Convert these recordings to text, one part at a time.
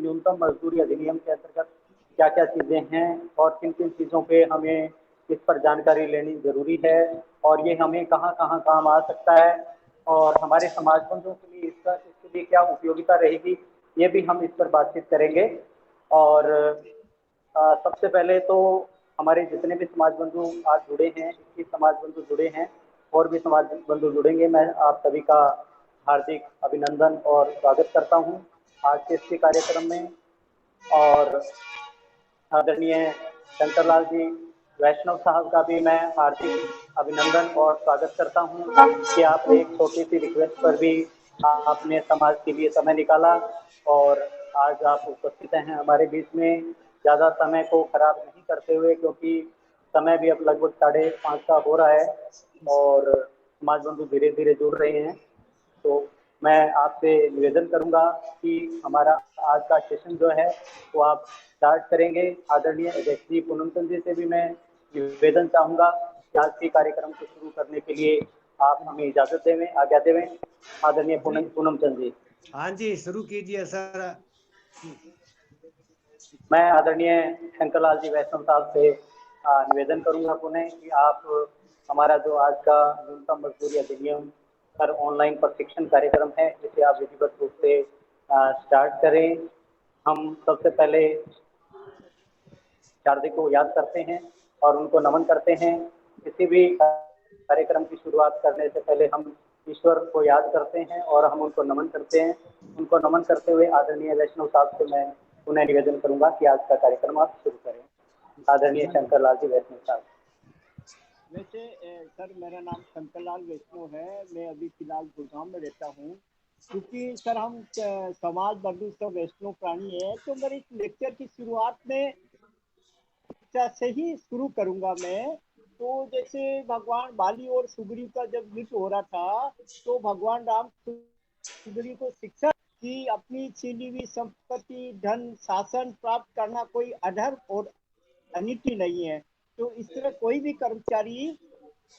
न्यूनतम मजदूरी अधिनियम के अंतर्गत क्या-क्या चीज़ें हैं और किन-किन चीज़ों पे हमें इस पर जानकारी लेनी ज़रूरी है और ये हमें कहाँ-कहाँ काम आ सकता है और हमारे समाज बंधुओं के लिए इसके लिए क्या उपयोगिता रहेगी, ये भी हम इस पर बातचीत करेंगे। और सबसे पहले तो हमारे जितने भी समाज बंधु आज जुड़े हैं, 21 समाज बंधु जुड़े हैं और भी समाज बंधु जुड़ेंगे। मैं आप सभी का हार्दिक अभिनंदन और स्वागत करता हूँ आज के इस कार्यक्रम में। और आदरणीय शंकर लाल जी वैष्णव साहब का भी मैं हार्दिक अभिनंदन और स्वागत करता हूँ कि आपने एक छोटी सी रिक्वेस्ट पर भी आपने समाज के लिए समय निकाला और आज आप उपस्थित हैं हमारे बीच में। ज़्यादा समय को खराब नहीं करते हुए, क्योंकि समय भी अब लगभग 5:30 का हो रहा है और समाज बंधु धीरे धीरे जुड़ रहे हैं। तो मैं आपसे निवेदन करूंगा कि हमारा आज का सेशन जो है वो आप स्टार्ट करेंगे। आदरणीय अध्यक्ष जी पूनम चंद जी से भी मैं निवेदन चाहूंगा कि आज के कार्यक्रम को शुरू करने के लिए आप हमें इजाजत देवें, आज्ञा देवें। आदरणीय जी पूनम चंद जी। हाँ जी, शुरू कीजिए सर। मैं आदरणीय शंकरलाल जी वैष्णव साहब से निवेदन करूंगा पुनः कि आप हमारा जो आज का न्यूनतम मजदूरी अधिनियम पर ऑनलाइन प्रशिक्षण कार्यक्रम है इसे आप विधिवत रूप से स्टार्ट करें। हम सबसे पहले शारदे को याद करते हैं और उनको नमन करते हैं। किसी भी कार्यक्रम की शुरुआत करने से पहले हम ईश्वर को याद करते हैं और हम उनको नमन करते हैं। उनको नमन करते हुए आदरणीय वैष्णव साहब से मैं पुनः निवेदन करूंगा कि आज का कार्यक्रम आप शुरू करें। आदरणीय शंकर लाल जी वैष्णव साहब। वैसे सर, मेरा नाम शंकरलाल वैष्णव है। मैं अभी फिलहाल गुड़गांव में रहता हूँ। क्योंकि सर हम समाज बंधु सब वैष्णव प्राणी है, तो मेरे इस लेक्चर की शुरुआत में से ही शुरू करूंगा मैं। तो जैसे भगवान बाली और सुग्रीव का जब युद्ध हो रहा था, तो भगवान राम सुग्रीव को शिक्षा कि अपनी छीनी हुई संपत्ति, धन, शासन प्राप्त करना कोई अधर्म और अनिति नहीं है। तो इस तरह कोई भी कर्मचारी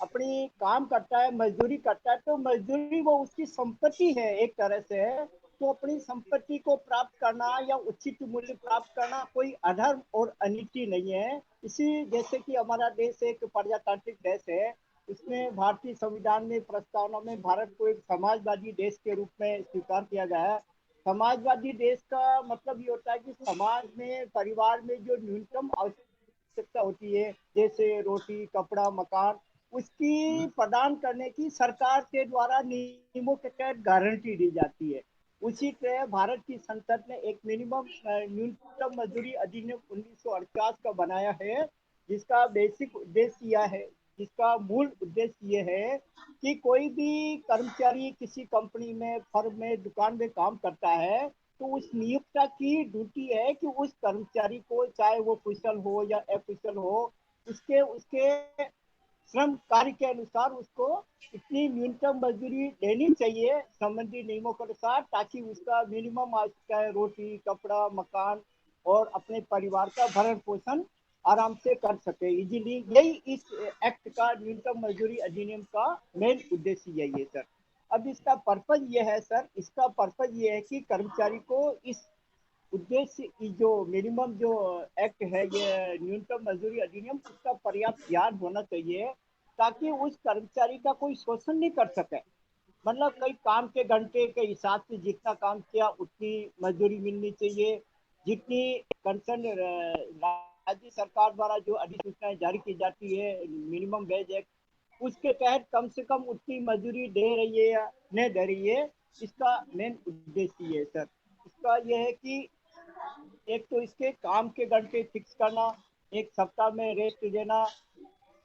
अपनी काम करता है, मजदूरी करता है, तो मजदूरी वो उसकी संपत्ति है एक तरह से। तो अपनी संपत्ति को प्राप्त करना या उचित मूल्य प्राप्त करना कोई अधर्म और अनिति नहीं है। इसी जैसे कि हमारा देश एक प्रजातांत्रिक देश है, उसमें भारतीय संविधान में प्रस्तावना में भारत को एक समाजवादी देश के रूप में स्वीकार किया गया है। समाजवादी देश का मतलब ये होता है कि समाज में, परिवार में जो न्यूनतम आवश्यकता होती है, जैसे रोटी, कपड़ा, मकान, उसकी प्रदान करने की सरकार के द्वारा नियमों के तहत गारंटी दी जाती है। उसी तरह भारत की संसद ने एक मिनिमम न्यूनतम मजदूरी अधिनियम 1948 का बनाया है, जिसका बेसिक उद्देश्य यह है, जिसका मूल उद्देश्य ये है कि कोई भी कर्मचारी किसी कंपनी में, फर्म में, दुकान में काम करता है, तो उस नियोक्ता की ड्यूटी है कि उस कर्मचारी को, चाहे वो कुशल हो या अकुशल हो, उसके उसके श्रम कार्य के अनुसार उसको इतनी न्यूनतम मजदूरी देनी चाहिए संबंधित नियमों के अनुसार, ताकि उसका मिनिमम आवश्यकता है रोटी, कपड़ा, मकान और अपने परिवार का भरण पोषण आराम से कर सके इजीली। यही इस एक्ट का, न्यूनतम मजदूरी अधिनियम का मेन उद्देश्य यही है सर। अब इसका पर्पज ये है सर, इसका पर्पज ये है कि कर्मचारी को इस उद्देश्य की जो मिनिमम जो एक्ट है, ये न्यूनतम मजदूरी अधिनियम, उसका पर्याप्त ज्ञान होना चाहिए, ताकि उस कर्मचारी का कोई शोषण नहीं कर सके। मतलब कई काम के घंटे के हिसाब से जितना काम किया उतनी मजदूरी मिलनी चाहिए। जितनी कंसर्न राज्य सरकार द्वारा जो अधिसूचनाएं जारी की जाती है, मिनिमम वेज एक्ट, उसके तहत कम से कम उतनी मजदूरी दे रही है या नहीं दे रही है, इसका मेन उद्देश्य ये है सर। इसका यह है कि एक तो इसके काम के घंटे फिक्स करना, एक सप्ताह में रेस्ट देना,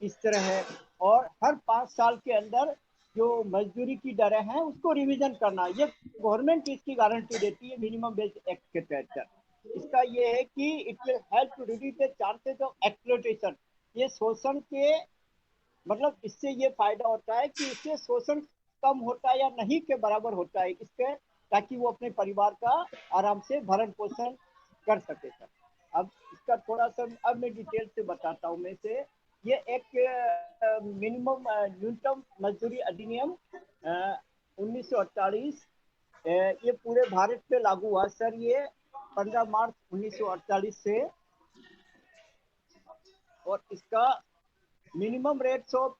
इस तरह है। और हर 5 साल के अंदर जो मजदूरी की दरें हैं उसको रिवीजन करना, ये गवर्नमेंट इसकी गारंटी देती है मिनिमम वेज एक्ट के तहत। इसका ये है कि it will help to reduce the chances of exploitation. ये शोषण के मतलब इससे ये फायदा होता है कि इससे शोषण कम होता है या नहीं के बराबर होता है इसके, ताकि वो अपने परिवार का आराम से भरण पोषण कर सके सर। अब इसका थोड़ा सा अब मैं डिटेल से बताता हूँ। मैं से ये एक मिनिमम न्यूनतम मजदूरी अधिनियम 1948 ये पूरे भारत पे लागू हुआ सर। ये 15 मार्च 1948 से, और इसका minimum rates of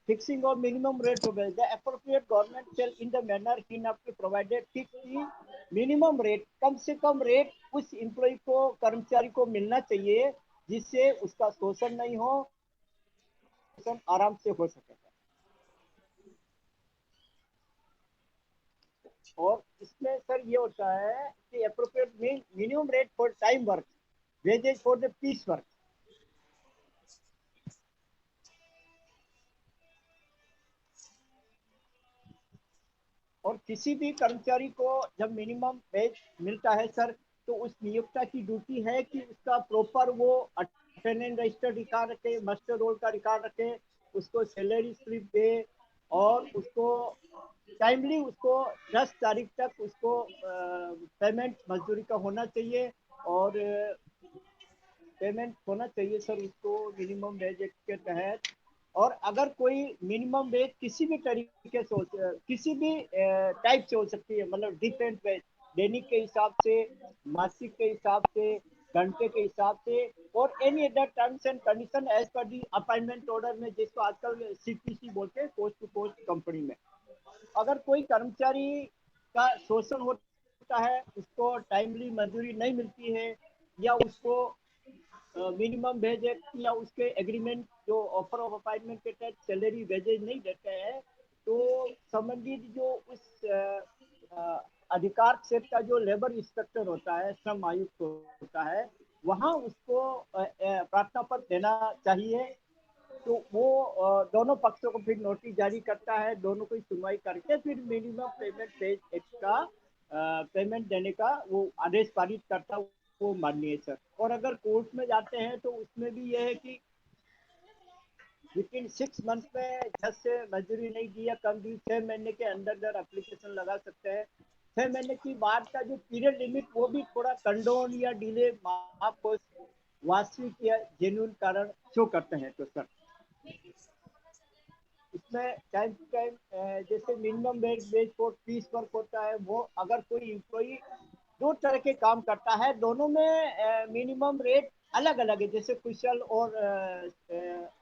fixing of minimum rates of wage. The appropriate government shall in the manner hereafter provided fix the minimum rate. कम से कम रेट उस एम्प्लॉय को, कर्मचारी को मिलना चाहिए जिससे उसका शोषण नहीं हो, शोषण आराम से हो सके। और इसमें सर ये होता है कि appropriate minimum rate for time work, wages for the piece work। और किसी भी कर्मचारी को जब मिनिमम वेज मिलता है सर, तो उस नियोक्ता की ड्यूटी है कि उसका प्रॉपर वो अटेंडेंस रजिस्टर रिकॉर्ड रखे, मास्टर रोल का रिकॉर्ड रखे, उसको सैलरी स्लिप दे, और उसको टाइमली उसको 10 तारीख तक उसको पेमेंट मजदूरी का होना चाहिए, और पेमेंट होना चाहिए सर उसको मिनिमम वेज एक्ट के तहत। और अगर कोई मिनिमम वेज किसी भी तरीके से किसी भी टाइप से हो सकती है, मतलब डिफरेंट वेज, दैनिक के हिसाब से, मासिक के हिसाब से, घंटे के हिसाब से, और any other terms and condition as per the appointment order में, जिसको आजकल सीपीसी बोलते हैं, पोस्ट टू पोस्ट कंपनी में। अगर कोई कर्मचारी का शोषण होता है, उसको टाइमली मजदूरी नहीं मिलती है, या उसको मिनिमम वेज एक्ट या उसके एग्रीमेंट जो ऑफर ऑफ अपॉइंटमेंट के तहत सैलरी वेजेज नहीं देते हैं, तो संबंधित जो उस अधिकार क्षेत्र का जो लेबर इंस्पेक्टर होता है, श्रम आयुक्त होता है, वहाँ उसको प्रार्थना पत्र देना चाहिए। तो वो दोनों पक्षों को फिर नोटिस जारी करता है, दोनों की सुनवाई करके फिर मिनिमम पेमेंट वेज एक्ट का पेमेंट देने का वो आदेश पारित करता है, वो माननीय सर। और अगर कोर्ट में जाते हैं तो उसमें भी यह है कि विद इन 6 मंथ में जज से मजदूरी नहीं दी या कम दी, 6 महीने के अंदर एप्लीकेशन लगा सकते हैं। 6 महीने की बाद का जो पीरियड लिमिट, वो भी थोड़ा कंडोन या डिले माफ को वास्तविक या जेन्युइन कारण शो करते हैं। तो सर इसमें टाइम टू टाइम जैसे minimum ways for piece work होता है, वो अगर कोई एम्प्लॉई 2 तरह के काम करता है, दोनों में मिनिमम रेट अलग अलग है, जैसे कुशल और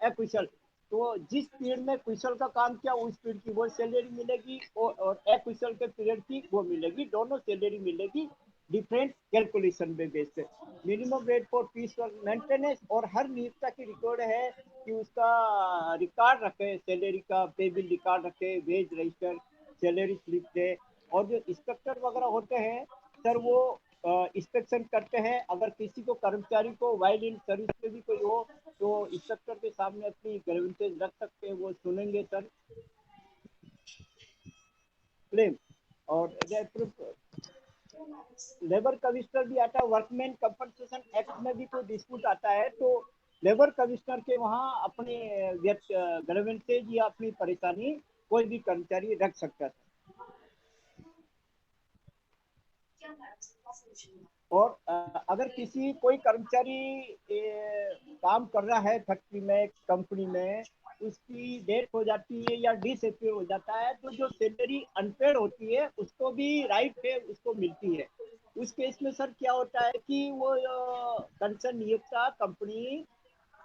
अकुशल। तो जिस पीरियड में कुशल का काम किया उस पीरियड की वो सैलरी मिलेगी, और अकुशल के पीरियड की वो मिलेगी, दोनों सैलरी मिलेगी डिफरेंट कैलकुलेशन में बेस पे। Minimum rate for piece work maintenance, और हर नियोक्ता की रिकॉर्ड है कि उसका रिकॉर्ड रखे, सैलरी का पे बिल रिकॉर्ड रखे, वेज रजिस्टर, सैलरी स्लिप दे। और जो इंस्पेक्टर वगैरह होते हैं सर, वो इंस्पेक्शन करते हैं। अगर किसी को कर्मचारी को वाइल्ड इन सर्विस में भी कोई हो, तो इंस्पेक्टर के सामने अपनी ग्रीवेंसेस रख सकते हैं, वो सुनेंगे सर क्लेम। और लेबर कमिश्नर भी आता है, वर्कमैन कंपनसेशन एक्ट में भी कोई डिस्प्यूट आता है तो लेबर कमिश्नर के वहाँ अपने ग्रीवेंसेज या अपनी परेशानी कोई भी कर्मचारी रख सकता है। और अगर किसी कोई कर्मचारी काम कर रहा है फैक्ट्री में, कंपनी में, उसकी डेथ हो जाती है या डिसअपियर हो जाता है, तो जो सैलरी अनपेड होती है उसको भी राइट है, उसको मिलती है। उस केस में सर क्या होता है कि वो कंसर्न नियोक्ता कंपनी,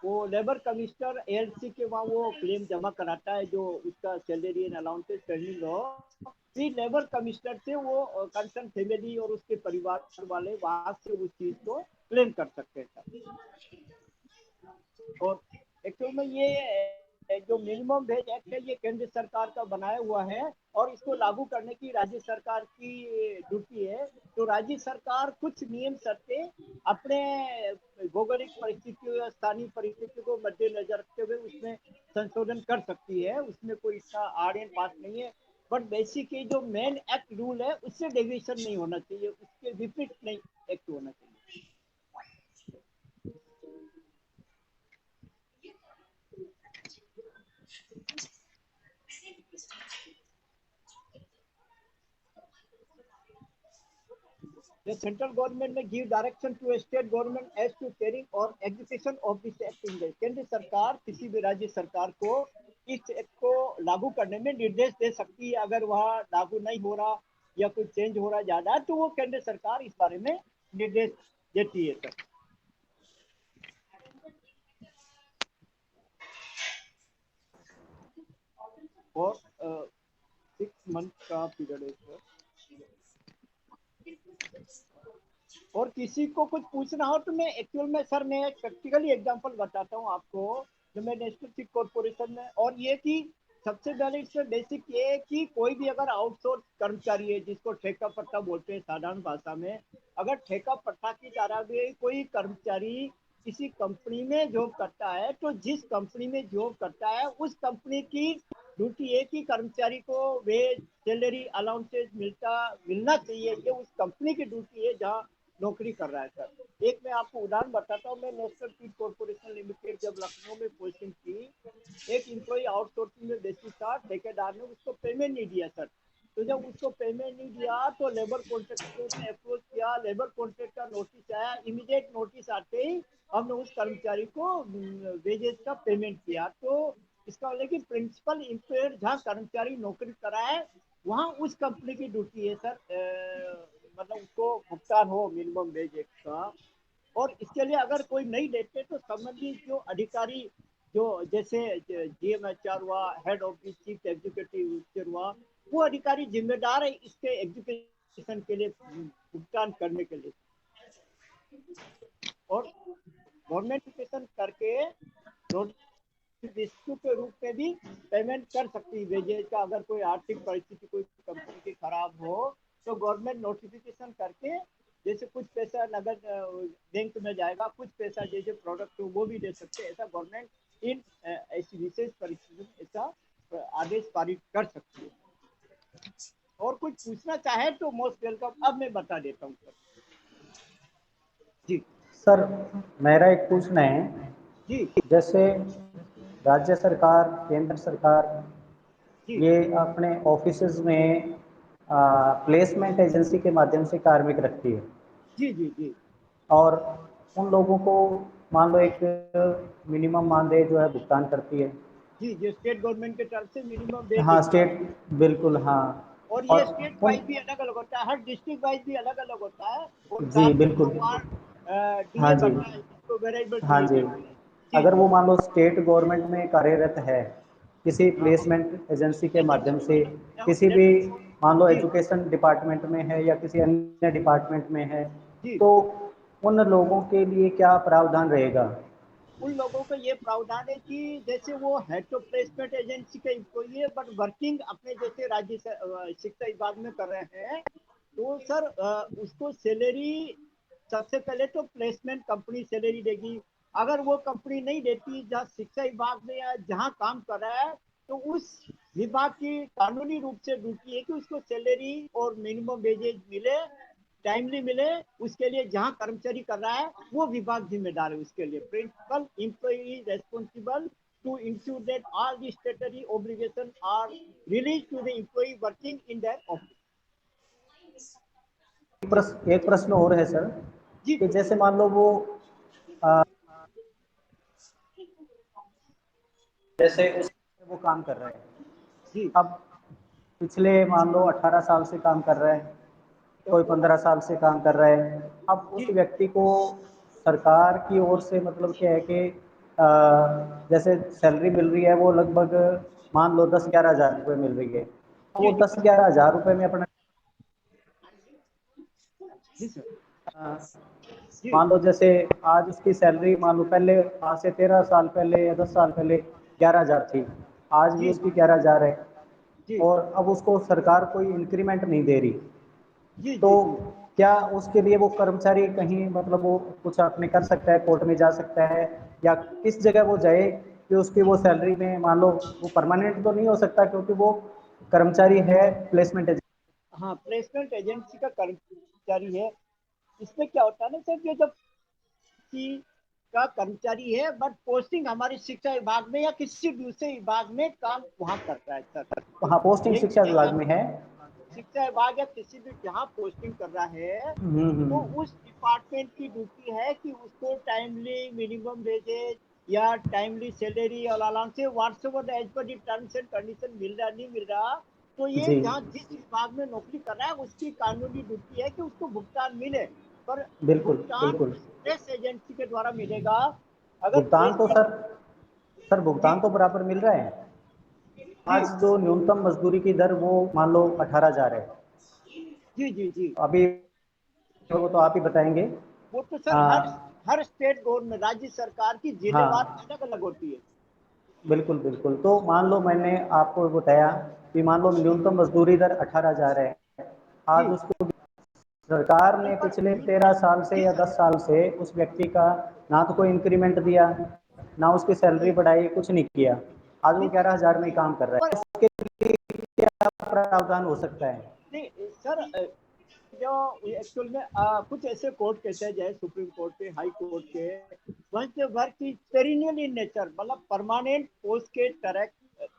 वो लेबर कमिश्नर एएलसी के वहाँ वो क्लेम जमा कराता है, जो उसका सैलरी एंड अलाउंसेस पेंडिंग हो, फिर लेबर कमिश्नर से वो कंसर्न फैमिली और उसके परिवार वाले वहां से उस चीज को क्लेम कर सकते हैं। और एक्चुअल में ये जो मिनिमम वेज एक्ट है, ये केंद्र सरकार का बनाया हुआ है, और इसको लागू करने की राज्य सरकार की ड्यूटी है। तो राज्य सरकार कुछ नियम शर्तें अपने भौगोलिक परिस्थितियों या स्थानीय परिस्थितियों को मद्देनजर रखते हुए उसमें संशोधन कर सकती है, उसमें कोई इतना आर्डियन पास नहीं है। बट बेसिक जो मेन एक्ट रूल है उससे डेविएशन नहीं होना चाहिए, उसके विपरीत नहीं एक्ट होना चाहिए। The central government may give direction to a state government as to carrying or execution of this act in the केंद्र सरकार किसी भी राज्य सरकार को इस एक्ट को लागू करने में निर्देश दे सकती है। अगर वह लागू नहीं हो रहा या कुछ चेंज हो रहा ज्यादा, तो वो केंद्र सरकार इस बारे में निर्देश देती है सर। और 6 मंथ का पीरियड है सर। और किसी को कुछ पूछना हो तो मैं एक्चुअल में सर मैं एक प्रैक्टिकली एग्जांपल बताता हूँ आपको। जो मैं नेशनल सिक कॉर्पोरेशन में, और ये कि सबसे पहले इसमें बेसिक ये है कि कोई भी अगर आउटसोर्स कर्मचारी है, जिसको ठेका पट्टा बोलते हैं साधारण भाषा में, अगर ठेका पट्टा की तरह भी कोई कर्मचारी किसी कंपनी में जॉब करता है, तो जिस कंपनी में जॉब करता है उस कंपनी की ड्यूटी है कि कर्मचारी को वेज सैलरी अलाउंसेस मिलना चाहिए। ये उस कंपनी की ड्यूटी है जहाँ नौकरी कर रहा है सर। एक मैं आपको उदाहरण बताता हूँ। मैं नेशनल फीड कॉर्पोरेशन लिमिटेड जब लखनऊ में पोस्टिंग की, एक इम्प्लॉई आउटसोर्सिंग में बेसिस था, ठेकेदार ने उसको पेमेंट नहीं दिया सर। तो जब उसको पेमेंट नहीं दिया तो लेबर कॉन्ट्रैक्ट को उसने अप्रोच किया, लेबर कॉन्ट्रैक्ट का नोटिस आया, इमीडिएट नोटिस आते ही हमने उस कर्मचारी को वेजेस का पेमेंट किया। तो इसका मतलब कि प्रिंसिपल एम्प्लॉयर जहाँ कर्मचारी नौकरी करा है वहाँ उस कंपनी की ड्यूटी है सर, मतलब उसको भुगतान हो मिनिमम वेज एक्ट का। और इसके लिए अगर कोई नहीं देते तो संबंधित जो अधिकारी, जो जैसे GM HR हुआ, head of the chief executive officer हुआ, वो अधिकारी जिम्मेदार है इसके एग्जीक्यूशन के लिए, भुगतान करने के लिए। और गवर्नमेंट करके रिस्क के रूप में भी पेमेंट कर सकती है वेजेज का। अगर कोई आर्थिक परिस्थिति कोई कंपनी की खराब हो तो गवर्नमेंट नोटिफिकेशन करके जैसे कुछ पैसा नगद बैंक में जाएगा, कुछ पैसा जैसे प्रोडक्ट हो वो भी दे सकते हैं। ऐसा गवर्नमेंट इन ऐसी विशेष परिस्थिति में ऐसा आदेश पारित कर सकती है। और कुछ पूछना चाहे तो मोस्ट वेलकम। अब मैं बता देता हूँ सर। जी सर मेरा एक पूछना है, जी जैसे राज्य सरकार, केंद्र सरकार जी ये अपने ऑफिसेज में प्लेसमेंट एजेंसी के माध्यम से कार्मिक रखती है, जी जी जी और उन लोगों को मान लो एक मिनिमम मानदेय जो है भुगतान करती है। जी जो स्टेट गवर्नमेंट की तरफ से मिनिमम वेज हाँ होता है। स्टेट, बिल्कुल हाँ। और और ये स्टेट उन, वाइज भी अलग अलग होता है, हर डिस्ट्रिक्ट वाइज भी अलग अलग होता है। और जी साथ में बिल्कुल, 2 बार हाँ डीए जी, बढ़ता है, जिसको वेरिएबल हाँ डीए जी। कहते हैं। जी अगर जी वो मान लो स्टेट गवर्नमेंट में कार्यरत है, किसी हाँ हाँ प्लेसमेंट एजेंसी के माध्यम एजेंसी से, मतलब किसी भी लेट मान लो जी एजुकेशन डिपार्टमेंट में है या किसी अन्य डिपार्टमेंट में है, जी तो उन लोगों के लिए क्या प्रावधान रहेगा? उन लोगों को ये प्रावधान है कि जैसे वो हेड ऑफ प्लेसमेंट एजेंसी का एम्प्लॉई है बट वर्किंग अपने जैसे राज्य शिक्षा विभाग में कर रहे हैं, तो सर उसको सैलरी सबसे पहले तो प्लेसमेंट कंपनी सैलरी देगी। अगर वो कंपनी नहीं देती जहाँ शिक्षा विभाग में या जहाँ काम कर रहा है, तो उस विभाग की कानूनी रूप से ड्यूटी है कि उसको सैलरी और मिनिमम वेजेज मिले, टाइमली मिले। उसके लिए जहाँ कर्मचारी कर रहा है वो विभाग जिम्मेदार है उसके लिए। Principal employee responsible to ensure that all the statutory obligation are release to the employee working in that office. जी एक प्रश्न और है सर, जी कि पूछिए। जैसे मान लो वो जैसे उस वो काम कर रहे हैं, जी अब पिछले मान लो 18 साल से काम कर रहे हैं, कोई 15 साल से काम कर रहे हैं, अब उस जी व्यक्ति को सरकार की ओर से मतलब क्या है कि जैसे सैलरी मिल रही है वो लगभग मान लो 10-11 हज़ार रुपये मिल रही है। अब जी वो जी 10-11 हज़ार रुपये में अपना जी सर अ, जी मान लो जैसे आज उसकी सैलरी मान लो पहले, आज से 13 साल पहले या 10 साल पहले 11 हज़ार थी, आज भी जी उसकी 11 हज़ार है, जी और अब उसको सरकार कोई इंक्रीमेंट नहीं दे रही, जी तो जी जी क्या उसके लिए वो कर्मचारी कहीं मतलब वो कुछ अपने कर सकता है, कोर्ट में जा सकता है, या किस जगह वो जाए कि उसकी वो सैलरी में मान लो वो परमानेंट तो नहीं हो सकता क्योंकि वो कर्मचारी है प्लेसमेंट एजेंसी। हाँ प्लेसमेंट एजेंसी का कर्मचारी है। इसमें क्या होता है ना सर, ये जब की का कर्मचारी है बट पोस्टिंग हमारी शिक्षा विभाग में या किसी दूसरे विभाग में काम वहाँ कर रहा है सर। हाँ पोस्टिंग यही शिक्षा यही विभाग आप में है। शिक्षा विभाग या किसी भी जहाँ पोस्टिंग कर रहा है, तो हम्म। उस डिपार्टमेंट की ड्यूटी है कि उसको टाइमली मिनिमम वेजेज या टाइमली सैलरी और अलाउंस से whatsoever as per terms and condition मिल रहा नहीं मिल रहा, तो ये जी जहाँ जिस विभाग में नौकरी कर रहा है उसकी कानूनी ड्यूटी है कि उसको भुगतान मिले। पर बिल्कुल भुगतान बिल्कुल। प्रेस एजेंसी के द्वारा मिलेगा। अगर भुगतान प्रेस तो सर, सर जी भुगतान तो बराबर मिल रहा है। जी आज जो न्यूनतम मजदूरी की दर वो मान लो 18,000 है जी जी जी, अभी, वो तो आप ही बताएंगे। वो तो सर हाँ हर स्टेट गवर्नमेंट राज्य सरकार की जिलेवार हाँ, अलग अलग होती है। बिल्कुल बिल्कुल। तो मान लो मैंने आपको बताया कि मान लो न्यूनतम मजदूरी दर 18,000 है। जी आज उसको सरकार ने पर पिछले न्यूनतम 13 साल से जी या सर 10 साल से उस व्यक्ति का ना तो कोई इंक्रीमेंट दिया, ना उसकी सैलरी जी बढ़ाई, कुछ नहीं किया। आज वो नहीं 11,000 में ही काम कर रहा पर है। उसके लिए क्या प्रावधान हो सकता है? नहीं सर, जो एक्चुअल में कुछ ऐसे कोर्ट कहते हैं, जैसे सुप्रीम कोर्ट के, हाई कोर्ट के, once the work is perennial in nature, मतलब परमानेंट पोस्ट के तरह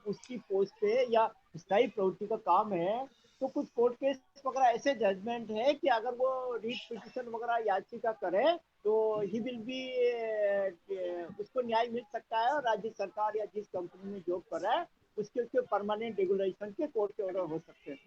उसकी पोस्ट पे या स्थायी प्रवृत्ति का काम है, तो कुछ कोर्ट केस वगैरह ऐसे जजमेंट है कि अगर वो रीट पिटिशन वगैरह याचिका करे तो ही विल बी, उसको न्याय मिल सकता है, और राज्य सरकार या जिस कंपनी में जॉब कर रहा है उसके उसके परमानेंट रेगुलेशन के कोर्ट के ऑर्डर हो सकते हैं।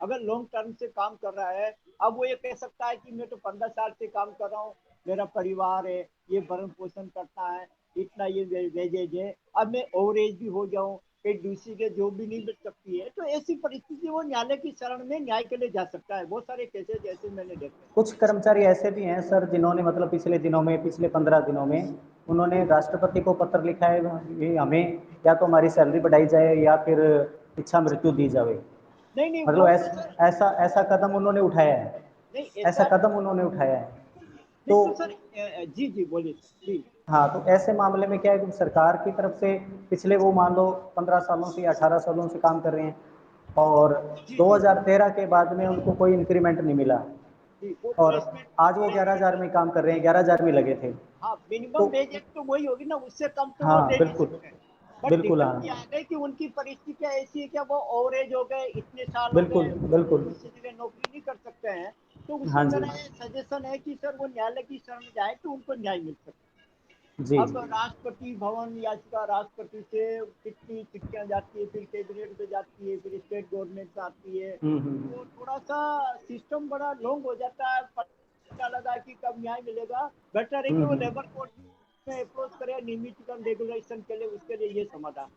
अगर लॉन्ग टर्म से काम कर रहा है, अब वो ये कह सकता है कि मैं तो 15 साल से काम कर रहा हूँ, मेरा परिवार है, ये भरण पोषण करता है, इतना ये वेजेज है, अब मैं ओवर एज भी हो जाऊं, कहीं दूसरी के जॉब भी नहीं मिल सकती है, तो ऐसी परिस्थिति वो न्यायालय की शरण में न्याय के लिए जा सकता है। बहुत सारे केसेज ऐसे मैंने देखे। कुछ कर्मचारी ऐसे भी हैं सर जिन्होंने मतलब पिछले दिनों में, पिछले 15 दिनों में उन्होंने राष्ट्रपति को पत्र लिखा है कि हमें या तो हमारी सैलरी बढ़ाई जाए या फिर इच्छा मृत्यु दी जाए। नहीं नहीं, मतलब वो तो सर ऐसा ऐसा कदम उन्होंने उठाया है। नहीं ऐसा ऐसा कदम उन्होंने उठाया है। नहीं तो तो सर, जी जी बोलिए सर जी हाँ, तो ऐसे मामले में क्या है कि सरकार की तरफ से पिछले वो मान लो 15 सालों से या 18 सालों से काम कर रहे हैं, और जी जी जी 2013 के बाद में उनको कोई इंक्रीमेंट नहीं मिला, जी, वो और प्लेसमेंट आज वो प्लेसमेंट 11,000 में काम कर रहे हैं, 11,000 में लगे थे। हाँ, तो मिनिमम वेज एक तो वही होगी ना, उससे कम तो वो हाँ दे नहीं बिल्कुल, सकते। बट बिल्कुल दिक्कत हाँ, क्या आ गई कि उनकी परिस्थितियां ऐसी है, क्या वो ओवरेज हो गए, इतने साल हो बिल्कुल गए, बिल्कुल। दूसरी जगह नौकरी नहीं कर सकते हैं, तो उसमें हाँ जी, मेरा ये सजेशन है कि सर वो न्यायालय की शरण में जाए तो उनको न्याय मिल सकता है। जी अब राष्ट्रपति भवन याचिका, राष्ट्रपति से कितनी चिट्ठियां जाती है, फिर कैबिनेट में जाती है, फिर स्टेट गवर्नमेंट से आती है, हम्म। तो थोड़ा सा सिस्टम बड़ा लॉन्ग हो जाता है, पता लगा कि कब न्याय मिलेगा। बेटर है कि वो हम्म। लेबर कोर्ट में अप्रोच करे नियमितीकरण रेगुलेशन के लिए, उसके लिए ये समाधान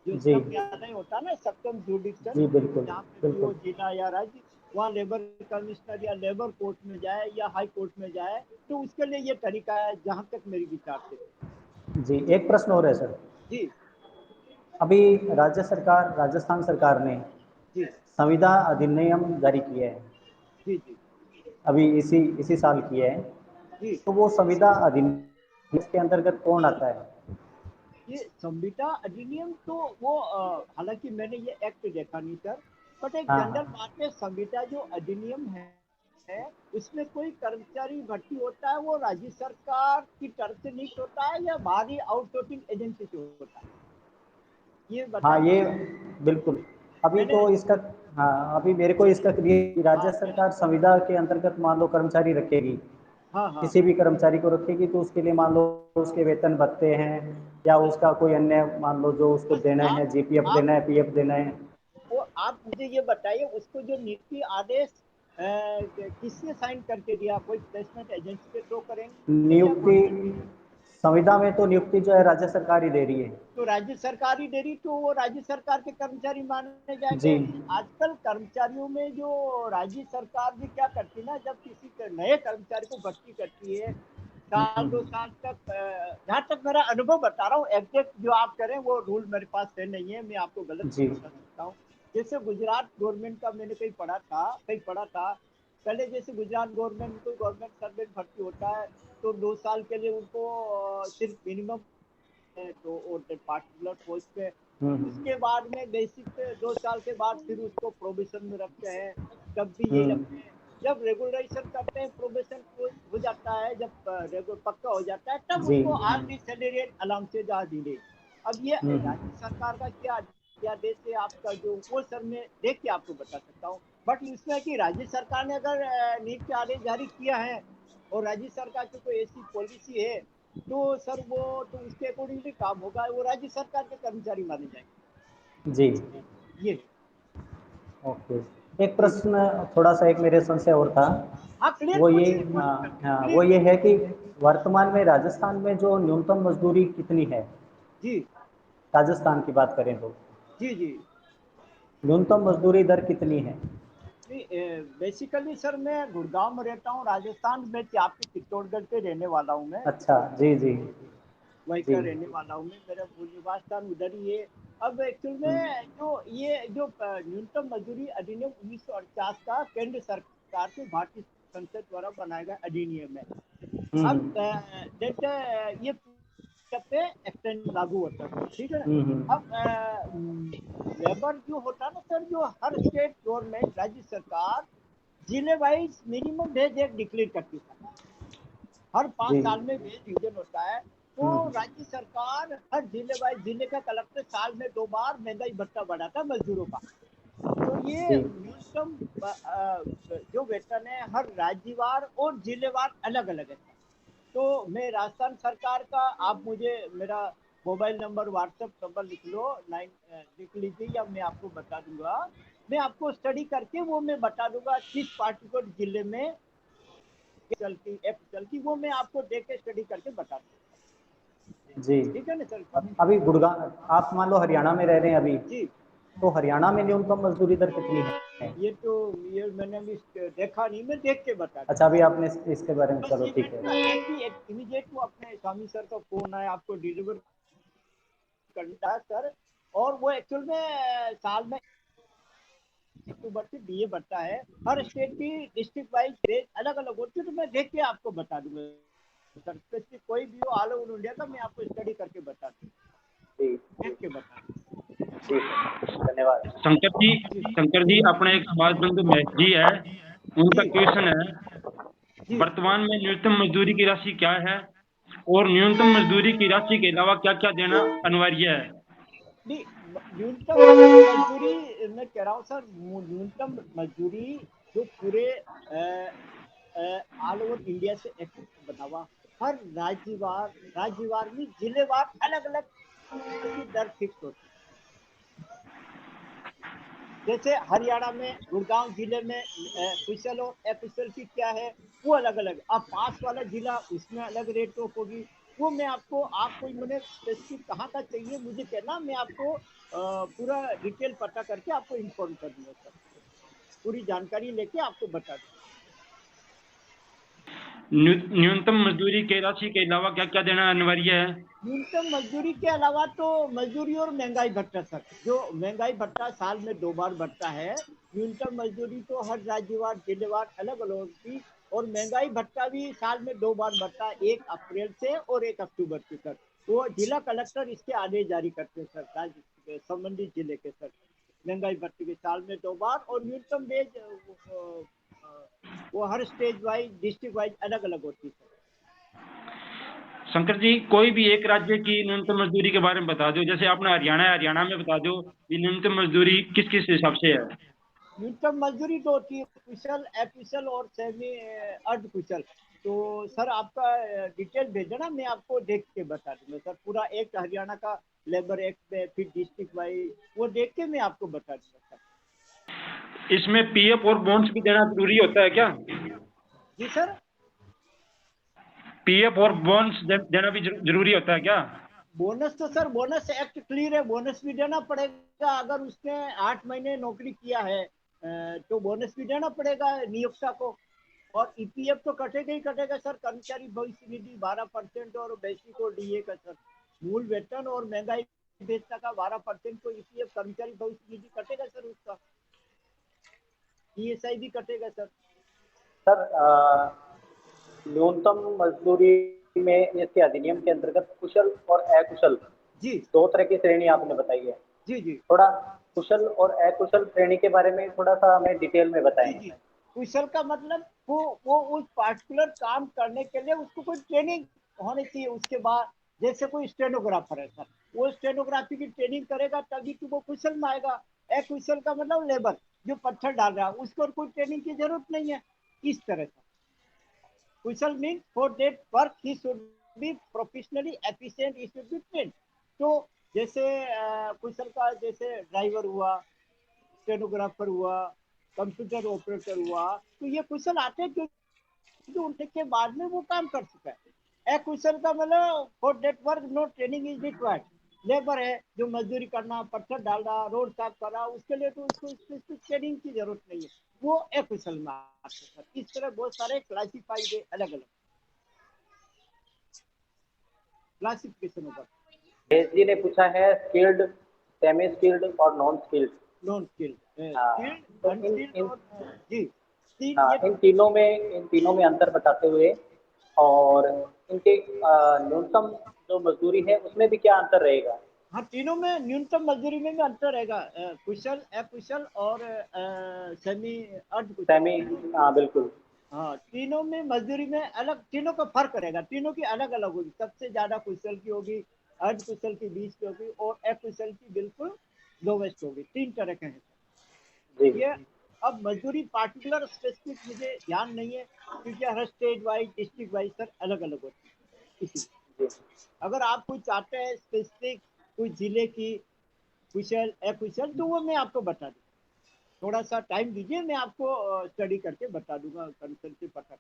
जो जी श्रम न्यायालय होता है ना, सप्तम जुडिक्शन, जी बिल्कुल जहाँ पे भी वो बिल्कुल। जिला या राज्य, वहाँ लेबर कमिश्नर या लेबर कोर्ट में जाए या हाई कोर्ट में जाए, तो उसके लिए ये तरीका है जहाँ तक मेरी विचार से। जी, एक प्रश्न और है सर। जी अभी राज्य सरकार, राजस्थान सरकार ने जी संविदा अधिनियम जारी किया है, जी जी अभी इसी इसी साल किया है। जी, तो वो संविदा अधिनियम के अंतर्गत कौन आता है? ये संविदा अधिनियम तो वो हालांकि मैंने ये एक्ट देखा नहीं सर, बट एक हाँ जनरल हाँ, बात है, संविदा जो अधिनियम है उसमें कोई कर्मचारी भर्ती होता है वो राज्य सरकार की तरफ से नियुक्त होता है या बाहरी आउटसोर्सिंग एजेंसी से होता है, ये हाँ बताएंगे ये सर। बिल्कुल। अभी मैंने तो इसका, हाँ अभी मेरे को इसका क्लियर, हाँ राज्य मैंने सरकार संविदा के अंतर्गत मान लो कर्मचारी रखेगी, हाँ हाँ किसी भी कर्मचारी को रखेगी, तो उसके लिए मान लो उसके वेतन भत्ते हैं या उसका कोई अन्य मान लो जो उसको बस देना है, जीपीएफ आप देना है, पीएफ देना है। वो आप मुझे ये बताइए, उसको जो नियुक्ति आदेश किसने साइन करके दिया, कोई प्लेसमेंट एजेंसी के थ्रू करेंगे या नियुक्ति, गवर्नमेंट? संविदा में तो नियुक्ति जो है राज्य सरकार ही दे रही है। तो राज्य सरकार ही दे रही, तो वो राज्य सरकार के कर्मचारी माने जी। जाएंगे। आजकल कर्मचारियों में जो राज्य सरकार भी क्या करती है ना, जब किसी नए कर्मचारी को भर्ती करती है, साल दो साल तक, जहाँ तक मेरा अनुभव बता रहा हूँ, एग्जैक्ट जो आप करें वो रूल मेरे पास है नहीं है, मैं आपको गलत भी जी। बता सकता हूँ। जैसे गुजरात गवर्नमेंट का मैंने कहीं पढ़ा था पहले, जैसे गुजरात गवर्नमेंट में कोई गवर्नमेंट सर्वेंट भर्ती होता है तो 2 साल के लिए उनको सिर्फ मिनिमम तो और पार्टिकुलर पोस्ट पे, हम्म उसके बाद में बेसिक 2 साल के बाद फिर उसको प्रोबेशन में रखते हैं, तब भी यही हम्म रखते हैं। जब रेगुलराइजेशन करते हैं, प्रोबेशन हो जाता है, जब पक्का हो जाता है, तब जी। उसको आल दी सैलरी अलाउंसेज आर दी। अब ये राज्य सरकार का क्या अध्यादेश है आपका, जो वो सर मैं देख के आपको बता सकता हूँ। बट इसमें कि राज्य सरकार ने अगर नीति आदेश जारी किया है और राज्य सरकार की कोई ऐसी पॉलिसी है, तो सर वो तो उसके अकॉर्डिंगली काम होगा, वो राज्य सरकार के कर्मचारी माने जाएंगे। जी। ये है। ओके। एक प्रश्न थोड़ा सा एक मेरे संशय और था। हाँ क्लियर वो ये पूछिए सर, वो क्लियर ये है पूछिए। कि वर्तमान में राजस्थान में जो न्यूनतम मजदूरी कितनी है? जी राजस्थान की बात करें तो जी जी। न्यूनतम मजदूरी दर कितनी है? बेसिकली सर मैं गुड़गांव में रहता हूँ, राजस्थान में आपके चित्तौड़गढ़ के रहने वाला हूँ मैं। अच्छा, जी जी वहीं जी। का रहने वाला हूँ मैं, मेरा मूल निवास स्थान उधर ही है। अब एक्चुअल हम्म, में जो न्यूनतम मजदूरी अधिनियम 1948 का केंद्र सरकार के भारतीय संसद द्वारा बनाया गया अधिनियम है। अब हम्म, दैट ये पे एक्सटेंड लागू होता है सर, ठीक है ना। हम्म, अब लेबर जो होता है ना सर, जो हर स्टेट गवर्नमेंट राज्य सरकार जिले वाइज मिनिमम वेज एक डिक्लेयर करती है। हर 5 साल में वेज रिवीजन होता है। तो हम्म, राज्य सरकार हर जिले वाइज, जिले का कलेक्टर साल में 2 बार महंगाई भत्ता बढ़ाता है मजदूरों का। तो ये जी न्यूनतम जो वेतन है हर राज्यवार और जिलेवार अलग अलग है। तो मैं राजस्थान सरकार का, आप मुझे मेरा मोबाइल नंबर व्हाट्सएप नंबर लिख लो, 9 लिख लीजिए, या मैं आपको बता दूंगा। मैं आपको स्टडी करके वो मैं बता दूंगा किस पार्टिकुलर जिले में चलती ऐप चलती, वो मैं आपको देख के स्टडी करके बता दूंगा। जी। ठीक है ना सर। अभी गुड़गांव आप मान लो हरियाणा में रह रहे हैं अभी, जी तो हरियाणा में न्यूनतम मजदूरी दर कितनी है? ये तो ये मैंने अभी देखा नहीं, मैं देख के बता अच्छा, अभी दूंगा। आपने इसके बारे में, बस चलो ये ठीक है। मैंने एक ही एक इमीडिएट को अपने स्वामी सर का फोन आया, आपको डिलीवर करना है सर। और वो एक्चुअल में साल में अक्टूबर से डीए बढ़ता है। हर स्टेट की डिस्ट्रिक्ट वाइज रेट अलग अलग होती है, तो मैं देख के आपको बता दूंगा सर। स्पेसिफिक कोई भी हो ऑल ओवर इंडिया का, मैं आपको स्टडी करके बता दूंगा, जी देख जी के बता दूंगा। ठीक है, धन्यवाद। जी शंकर जी अपने एक समाज बंधु महेश जी है, उनका जी क्वेश्चन है, जी। वर्तमान में न्यूनतम मजदूरी की राशि क्या है और न्यूनतम मजदूरी की राशि के अलावा क्या क्या देना अनिवार्य है? नहीं, न्यूनतम मजदूरी मैं कह रहा हूँ सर, न्यूनतम मजदूरी जो पूरे ऑल ओवर इंडिया से एक बना हुआ, हर राज्यवार में जिलेवार अलग अलग की दर फिक्स होती है। जैसे हरियाणा में गुड़गांव जिले में कुशल और अकुशल की क्या है, वो अलग अलग। अब पास वाला जिला उसमें अलग रेट ऑफ होगी। वो मैं आपको मैंने स्पेसिफिक कहाँ का चाहिए मुझे कहना, मैं आपको पूरा डिटेल पता करके आपको इन्फॉर्म कर दूंगा सर, पूरी जानकारी लेके आपको बता दूंगा। न्यूनतम मजदूरी की राशि के अलावा क्या क्या देना अनिवार्य है? न्यूनतम मजदूरी के अलावा तो मजदूरी और महंगाई भत्ता सर, जो महंगाई भत्ता साल में 2 बार बढ़ता है। न्यूनतम मजदूरी तो हर राज्यवार जिलेवार अलग अलग होगी। और महंगाई भत्ता भी साल में 2 बार बढ़ता है, 1 अप्रैल से और 1 अक्टूबर से सर। वो जिला कलेक्टर इसके आदेश जारी करते हैं सर, राज्य संबंधित जिले के सर। महंगाई भत्ते के साल में 2 बार, और न्यूनतम वेज वो हर स्टेज वाइज डिस्ट्रिक्ट वाइज अलग अलग होती है। शंकर जी कोई भी एक राज्य की न्यूनतम मजदूरी के बारे में बता दो, जैसे आपने हरियाणा है, हरियाणा में बता दो ये न्यूनतम मजदूरी किस किस हिसाब से है? न्यूनतम मजदूरी दो होती है, कुशल, अकुशल और सेमी अर्ध कुशल। तो सर आपका डिटेल भेजना, मैं आपको देख के बता दूंगा सर। पूरा एक्ट हरियाणा का लेबर एक्ट में, फिर डिस्ट्रिक्ट वाइज वो देख के मैं आपको बता दूंगा सर। इसमें पीएफ और बोनस भी देना जरूरी होता है क्या? जी सर। पीएफ और बोनस देना भी जरूरी होता है क्या? बोनस तो सर, बोनस एक्ट क्लियर है, बोनस भी देना पड़ेगा। अगर उसने 8 महीने नौकरी किया है तो बोनस भी देना पड़ेगा नियोक्ता को। और ईपीएफ तो कटेगा ही कटेगा सर, कर्मचारी भविष्य निधि 12% और बेसिक और डीए का सर। मूल वेतन और महंगाई भत्ता का 12% को ईपीएफ कर्मचारी भविष्य निधि कटेगा सर, उसका ईएसआई भी कटेगा सर। सर न्यूनतम मजदूरी में इसके अधिनियम के अंतर्गत कुशल और अकुशल जी दो तरह की श्रेणी आपने बताई है। जी जी थोड़ा कुशल और अकुशल श्रेणी के बारे में थोड़ा सा हमें डिटेल में बताएं। जी जी। कुशल का मतलब वो उस पार्टिकुलर काम करने के लिए उसको कोई ट्रेनिंग होनी चाहिए। उसके बाद जैसे कोई स्टेनोग्राफर है सर, वो स्टेनोग्राफी की ट्रेनिंग करेगा तभी तो वो कुशल में आएगा। अकुशल का मतलब लेबर जो पत्थर डाल रहा है, उसको कोई ट्रेनिंग की जरूरत नहीं है। इस तरह से कुशल mean for that work he should be professionally efficient, he should be trained. तो जैसे कुशल का जैसे ड्राइवर हुआ, स्टेनोग्राफर हुआ, कंप्यूटर ऑपरेटर हुआ, तो ये क्वेश्चन आते हैं क्योंकि उनके बाद में वो काम कर चुका है। ए क्वेश्चन का मतलब for that work no training is required. Labour है जो मजदूरी करना, पत्थर डालना, रोड साफ करना, उसके लिए तो उसको ट्रेनिंग की जरूरत नहीं है, वो एक क्वेश्चन में आते हैं। इस तरह बहुत सारे क्लासिफाइड है, अलग अलग क्लासिफिकेशन होगा। भेज जी ने पूछा है स्किल्ड, सेमी स्किल्ड और नॉन स्किल्ड। नॉन स्किल्ड, हाँ, स्किल्ड, तो अनस्किल्ड और जी तीन हाँ, ये इन तीनों में अंतर बताते हुए और इनके न्यूनतम जो मजदूरी है उसमें भी क्या अंतर रहेगा? हाँ, तीनों में न्यूनतम मजदूरी में भी अंतर रहेगा, कुशल, अकुशल और सेमी अर्ध कुशल सेमी, तीनों। हाँ बिल्कुल। हाँ, तीनों में मजदूरी में अलग, तीनों का फर्क रहेगा, तीनों की अलग अलग होगी। सबसे ज्यादा कुशल की होगी, अर्ध कुशल की 20 की होगी और अकुशल की बिल्कुल लोवेस्ट होगी। तीन तरह के हैं जी ये। अब मजदूरी पार्टिकुलर स्पेसिफिक मुझे ध्यान नहीं है, क्योंकि हर state wise, district wise sir अलग अलग होती है। इसलिए जी अगर आप कोई चाहते हैं स्पेसिफिक कोई जिले की कुशल अकुशल, तो वो मैं आपको बता दूँ। थोड़ा सा टाइम दीजिए, मैं आपको स्टडी करके बता दूंगा, कंसल्ट से पता कर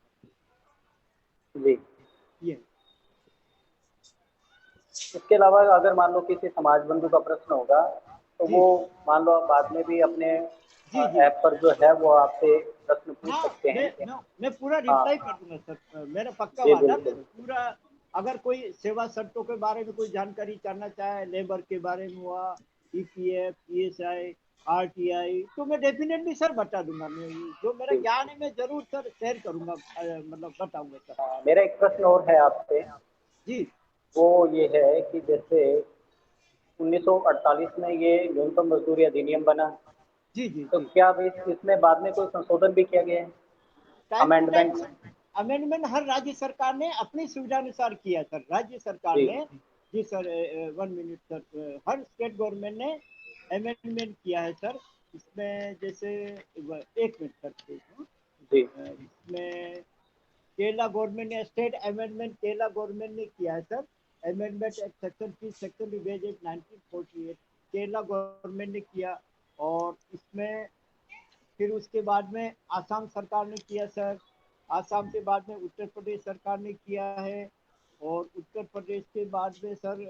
जी। ये। इसके अलावा अगर मान लो किसी समाज बंधु का प्रश्न होगा तो जी वो मान लो आप बाद में भी अपने जी जी ऐप पर जो है वो आपसे प्रश्न पूछ हाँ, सकते हैं। मैं पूरा हाँ रिप्लाई कर दूंगा सर, मेरा पक्का जी वादा। मैं बिल्कुल। पूरा, अगर कोई सेवा शर्तों के बारे में कोई जानकारी जानना चाहे, लेबर के बारे में हुआ, ईपीएफ, ईएसआई, आरटीआई, तो मैं डेफिनेटली सर बता दूंगा। मैं जो मेरा जी ज्ञान है मैं जरूर सर शेयर करूंगा, मतलब बताऊंगा सर। मेरा एक प्रश्न और है आपसे, जी वो ये है कि जैसे 1948 में ये न्यूनतम मजदूरी अधिनियम बना, जी जी तो जी क्या अब इसमें बाद में कोई संशोधन भी किया गया है? Time to time amendment. Amendment हर राज्य सरकार ने अपनी सुविधा अनुसार किया सर। राज्य सरकार जी ने, जी सर, 1 मिनट सर, हर स्टेट गवर्नमेंट ने अमेंडमेंट किया है सर। इसमें जैसे 1 मिनट सर, जी इसमें केरला गवर्नमेंट ने स्टेट अमेंडमेंट, केरला गवर्नमेंट ने किया है sir. Amendment act section 3 section ravage act 1948 Kerala government ने किया। और इसमें फिर उसके बाद में आसाम सरकार ने किया सर। आसाम के बाद में उत्तर प्रदेश सरकार ने किया है। और उत्तर प्रदेश के बाद में सर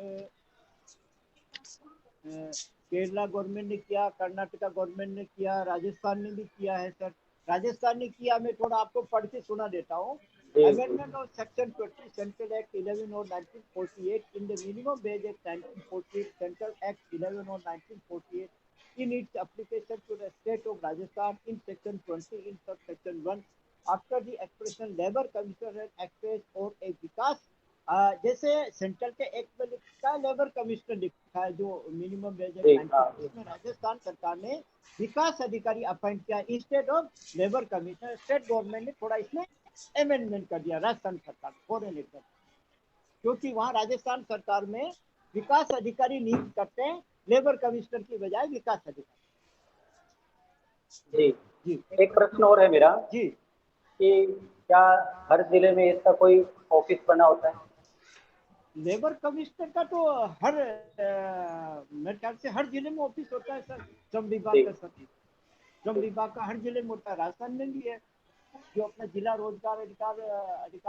केरला गवर्नमेंट ने किया, कर्नाटका गवर्नमेंट ने किया, राजस्थान ने भी किया है सर। राजस्थान ने किया, मैं थोड़ा आपको पढ़ के सुना देता हूँ। जी जी amendment of section 20 central act 11 और 1948 in the minimum wage act 1948 central act 11 और 1948 in its application to the state of Rajasthan in section 20 in subsection 1 after the expression labor commissioner has expressed or a विकास, जैसे central के act में लिखा है labour commissioner लिखा है जो minimum wage जी act हाँ 19, इसमें राजस्थान सरकार ने विकास अधिकारी अपॉइंट किया instead of labour commissioner. State government ने थोड़ा इसमें अमेंडमेंट कर दिया, राजस्थान सरकार फॉरन एकदम, क्योंकि वहाँ राजस्थान सरकार में विकास अधिकारी नियुक्त करते हैं लेबर कमिश्नर की बजाय विकास अधिकारी। जी। जी एक प्रश्न और है मेरा जी कि क्या हर जिले में इसका कोई ऑफिस बना होता है? लेबर कमिश्नर का तो हर मेरे ख्याल से हर जिले में ऑफिस होता है सर। श्रम विभाग जी का सर, श्रम जी विभाग का हर जिले में होता है। राजस्थान में भी है, जो अपना जिला रोजगार अधिकार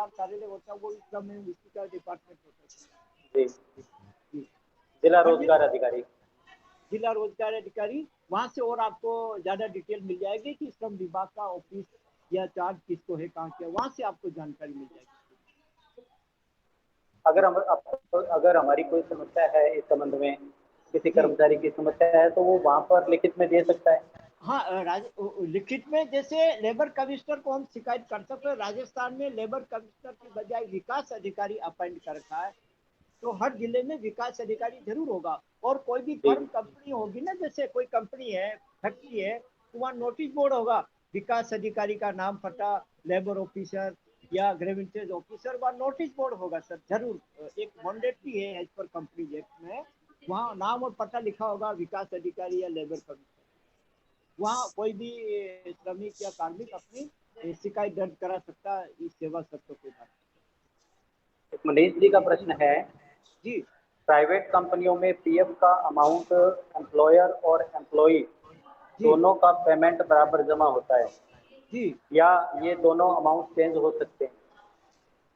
कार्यालय होता है वो इस श्रम में उसी का डिपार्टमेंट होता है जी। जी। जिला हर जिले रोजगार अधिकारी। जिला रोजगार अधिकारी, वहां से और आपको ज्यादा डिटेल मिल जाएगी कि श्रम विभाग का ऑफिस या चार्ज किसको है, कहाँ क्या, वहां से आपको जानकारी मिल जाएगी। अगर हमारी कोई समस्या है इस संबंध में, किसी जी कर्मचारी की समस्या है तो वो वहां पर लिखित में दे सकता है? हाँ, लिखित में जैसे लेबर कमिश्नर को हम शिकायत कर सकते हैं। राजस्थान में लेबर कमिश्नर की बजाय विकास अधिकारी अपॉइंट कर रखा है, तो हर जिले में विकास अधिकारी जरूर होगा। और कोई भी जी फर्म कंपनी होगी ना, जैसे कोई कंपनी है, फैक्ट्री है, तो वहाँ नोटिस बोर्ड होगा, विकास अधिकारी का नाम पता, लेबर ऑफिसर या ग्रेविंसेज ऑफिसर, वहाँ नोटिस बोर्ड होगा सर जरूर। एक मैंडेटरी है एज पर कंपनी एक्ट में, वहाँ नाम और पता लिखा होगा विकास अधिकारी या लेबर कमिश्नर। वहाँ कोई भी श्रमिक या कार्मिक अपनी शिकायत दर्ज करा सकता है इस सेवा शर्तों के बारे एक मनीष जी का प्रश्न है, में। जी प्राइवेट कंपनियों में पीएफ का अमाउंट एम्प्लॉयर और एम्प्लॉई दोनों का पेमेंट बराबर जमा होता है जी। या ये दोनों अमाउंट चेंज हो सकते हैं?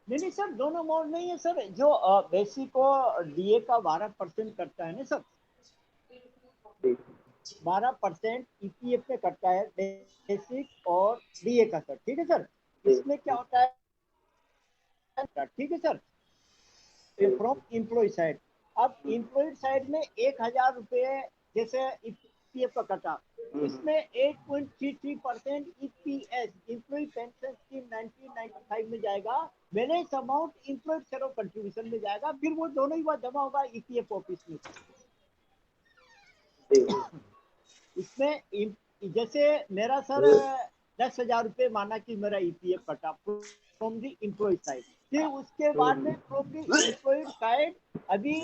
नहीं सर, दोनों अमाउंट नहीं है सर। जो बेसिक को डीए का 12% कटता है ना सर, जी 12% ईपीएफ में कटता है बेसिक और डीए का सर। ठीक है सर। जी इसमें क्या होता है, ठीक है sir, ji from employ side. अब एम्प्लॉय साइड में 1,000 रुपये जैसे ईपीएफ का कटा, इसमें 8.33% ईपीएस एम्प्लॉय पेंशन स्कीम 1995 में जाएगा, balance amount employee share of contribution में जाएगा, फिर वो दोनों ही बार जमा होगा ईपीएफ ऑफिस में। जी इसमें जैसे मेरा सर 10,000 रुपये माना कि मेरा ईपीएफ कटा फ्रॉम दी एम्प्लॉय साइड, फिर उसके बाद में फ्रॉम दी एम्प्लॉय साइड अभी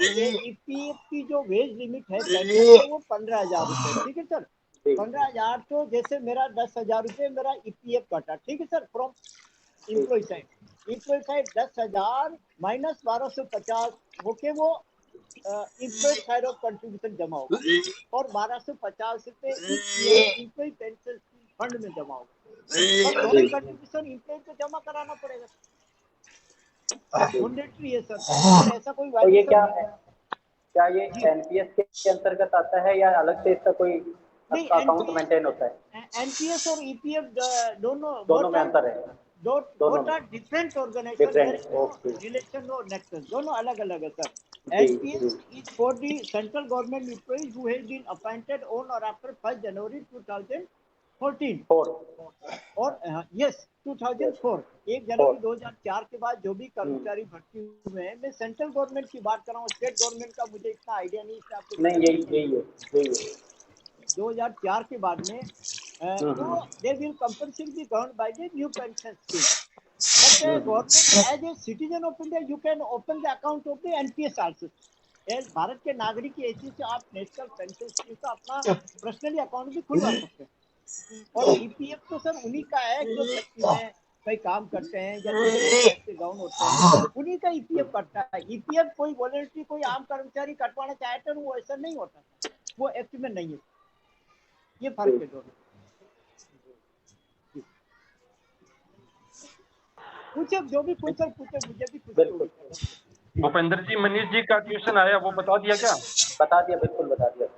ईपीएफ की जो वेज लिमिट है पेंशन है वो 15,000 रुपये। ठीक है सर, जी 15,000। तो जैसे मेरा 10,000 रुपये मेरा ईपीएफ कटा, ठीक है sir, from employ side. Employ side 10,000 minus 1250 होके वो एम्प्लॉय साइड ऑफ कंट्रीब्यूशन जमा होगा, और 1250 रुपये एम्प्लॉय पेंशन फंड में जमा होगा, और दोनों जी कंट्रीब्यूशन एम्प्लॉय को जमा कराना पड़ेगा। मैंडेटरी है सर, और ऐसा कोई तो ये वायलेशन क्या नहीं है। क्या ये जी एनपीएस के अंतर्गत आता है या अलग से इसका कोई नहीं, अकाउंट मेंटेन होता है? एनपीएस और ईपीएफ दोनों दोनों में अंतर है? दोनों बोथ में are different organization, there different? Is no okay. Relation no nexus, दोनों अलग अलग है सर। जी जी NPS is for the central government employees who has been appointed on or after 1 January 2014, for or yes yes 2004, 1 four. जनवरी 2004 के बाद जो भी कर्मचारी भर्ती हुए हैं, मैं सेंट्रल गवर्नमेंट की बात कर रहा हूँ, स्टेट गवर्नमेंट का मुझे इतना आइडिया नहीं, इसलिए आपको नहीं डिटेल यही में यही है यही है। 2004 के बाद में हम्म तो they will compulsory be govern by the new pension scheme, but hmm government as a citizen of India you can open the account of the NPS also. As Bharat के नागरिक की हैसियत से आप नेशनल पेंशन स्कीम का अपना personally account भी खुलवा सकते हैं। और ईपीएफ तो सर उन्हीं का है जो फैक्ट्री में कई काम करते हैं या टैक्स के गाउन होते हैं, उन्हीं का ईपीएफ कटता है। ईपीएफ कोई वॉलंटरी कोई आम कर्मचारी कटवाना चाहे तो वो ऐसा नहीं होता, वो एक्ट में नहीं है। ये फर्क है दोनों। पूछे जो भी पूछे मुझे भी खुशी बिल्कुल होगी। भूपेंद्र जी, मनीष जी का क्वेश्चन आया, वो बता दिया क्या? बता दिया, बिल्कुल बता दिया।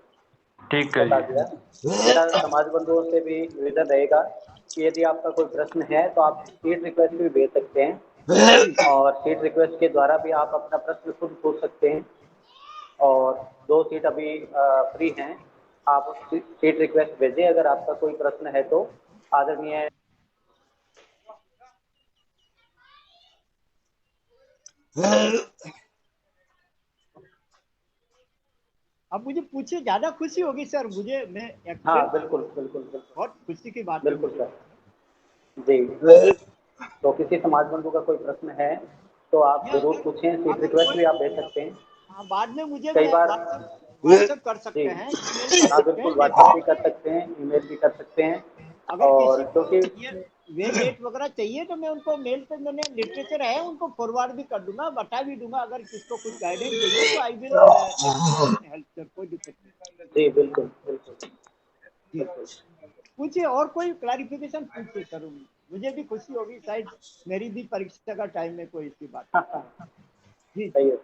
ठीक है बता जी। दिया। मेरा समाज बंधुओं से भी निवेदन रहेगा कि यदि आपका कोई प्रश्न है तो आप सीट रिक्वेस्ट भी भेज सकते हैं, और सीट रिक्वेस्ट के द्वारा भी आप अपना प्रश्न खुद पूछ सकते हैं। और 2 सीट अभी फ्री हैं, आप सीट रिक्वेस्ट भेजें अगर आपका कोई प्रश्न है तो। आदरणीय अब मुझे पूछिए, ज्यादा खुशी होगी सर मुझे, मैं हाँ एक्सप्लेन बिल्कुल बिल्कुल बिल्कुल बहुत खुशी की बात है बिल्कुल मुझे। सर जी। तो किसी समाज बंधु का कोई प्रश्न है तो आप या जरूर अगर पूछें, सीट अगर रिक्वेस्ट कोई भी आप भेज सकते हैं। हाँ, बाद में मुझे कई बार व्हाट्सएप कर जी सकते हैं, ईमेल कर हाँ सकते हैं, बिल्कुल, व्हाट्सएप भी कर डेफिनेटली। सकते हैं, ईमेल भी कर सकते हैं। अगर और किसी को क्योंकि ये वे डेट वगैरह चाहिए तो मैं उनको मेल पे, मैंने लिटरेचर है उनको फॉरवर्ड भी कर दूंगा, बता भी दूंगा। अगर किसको कुछ गाइडेंस चाहिए तो I will definitely help sir, कोई दिक्कत नहीं। जी बिल्कुल बिल्कुल जी बिल्कुल। पूछिए, और कोई क्लैरिफिकेशन पूछिए सर, मुझे भी खुशी होगी, शायद मेरी भी परीक्षा का टाइम है, कोई इसकी बात हाँ हाँ जी। सही है।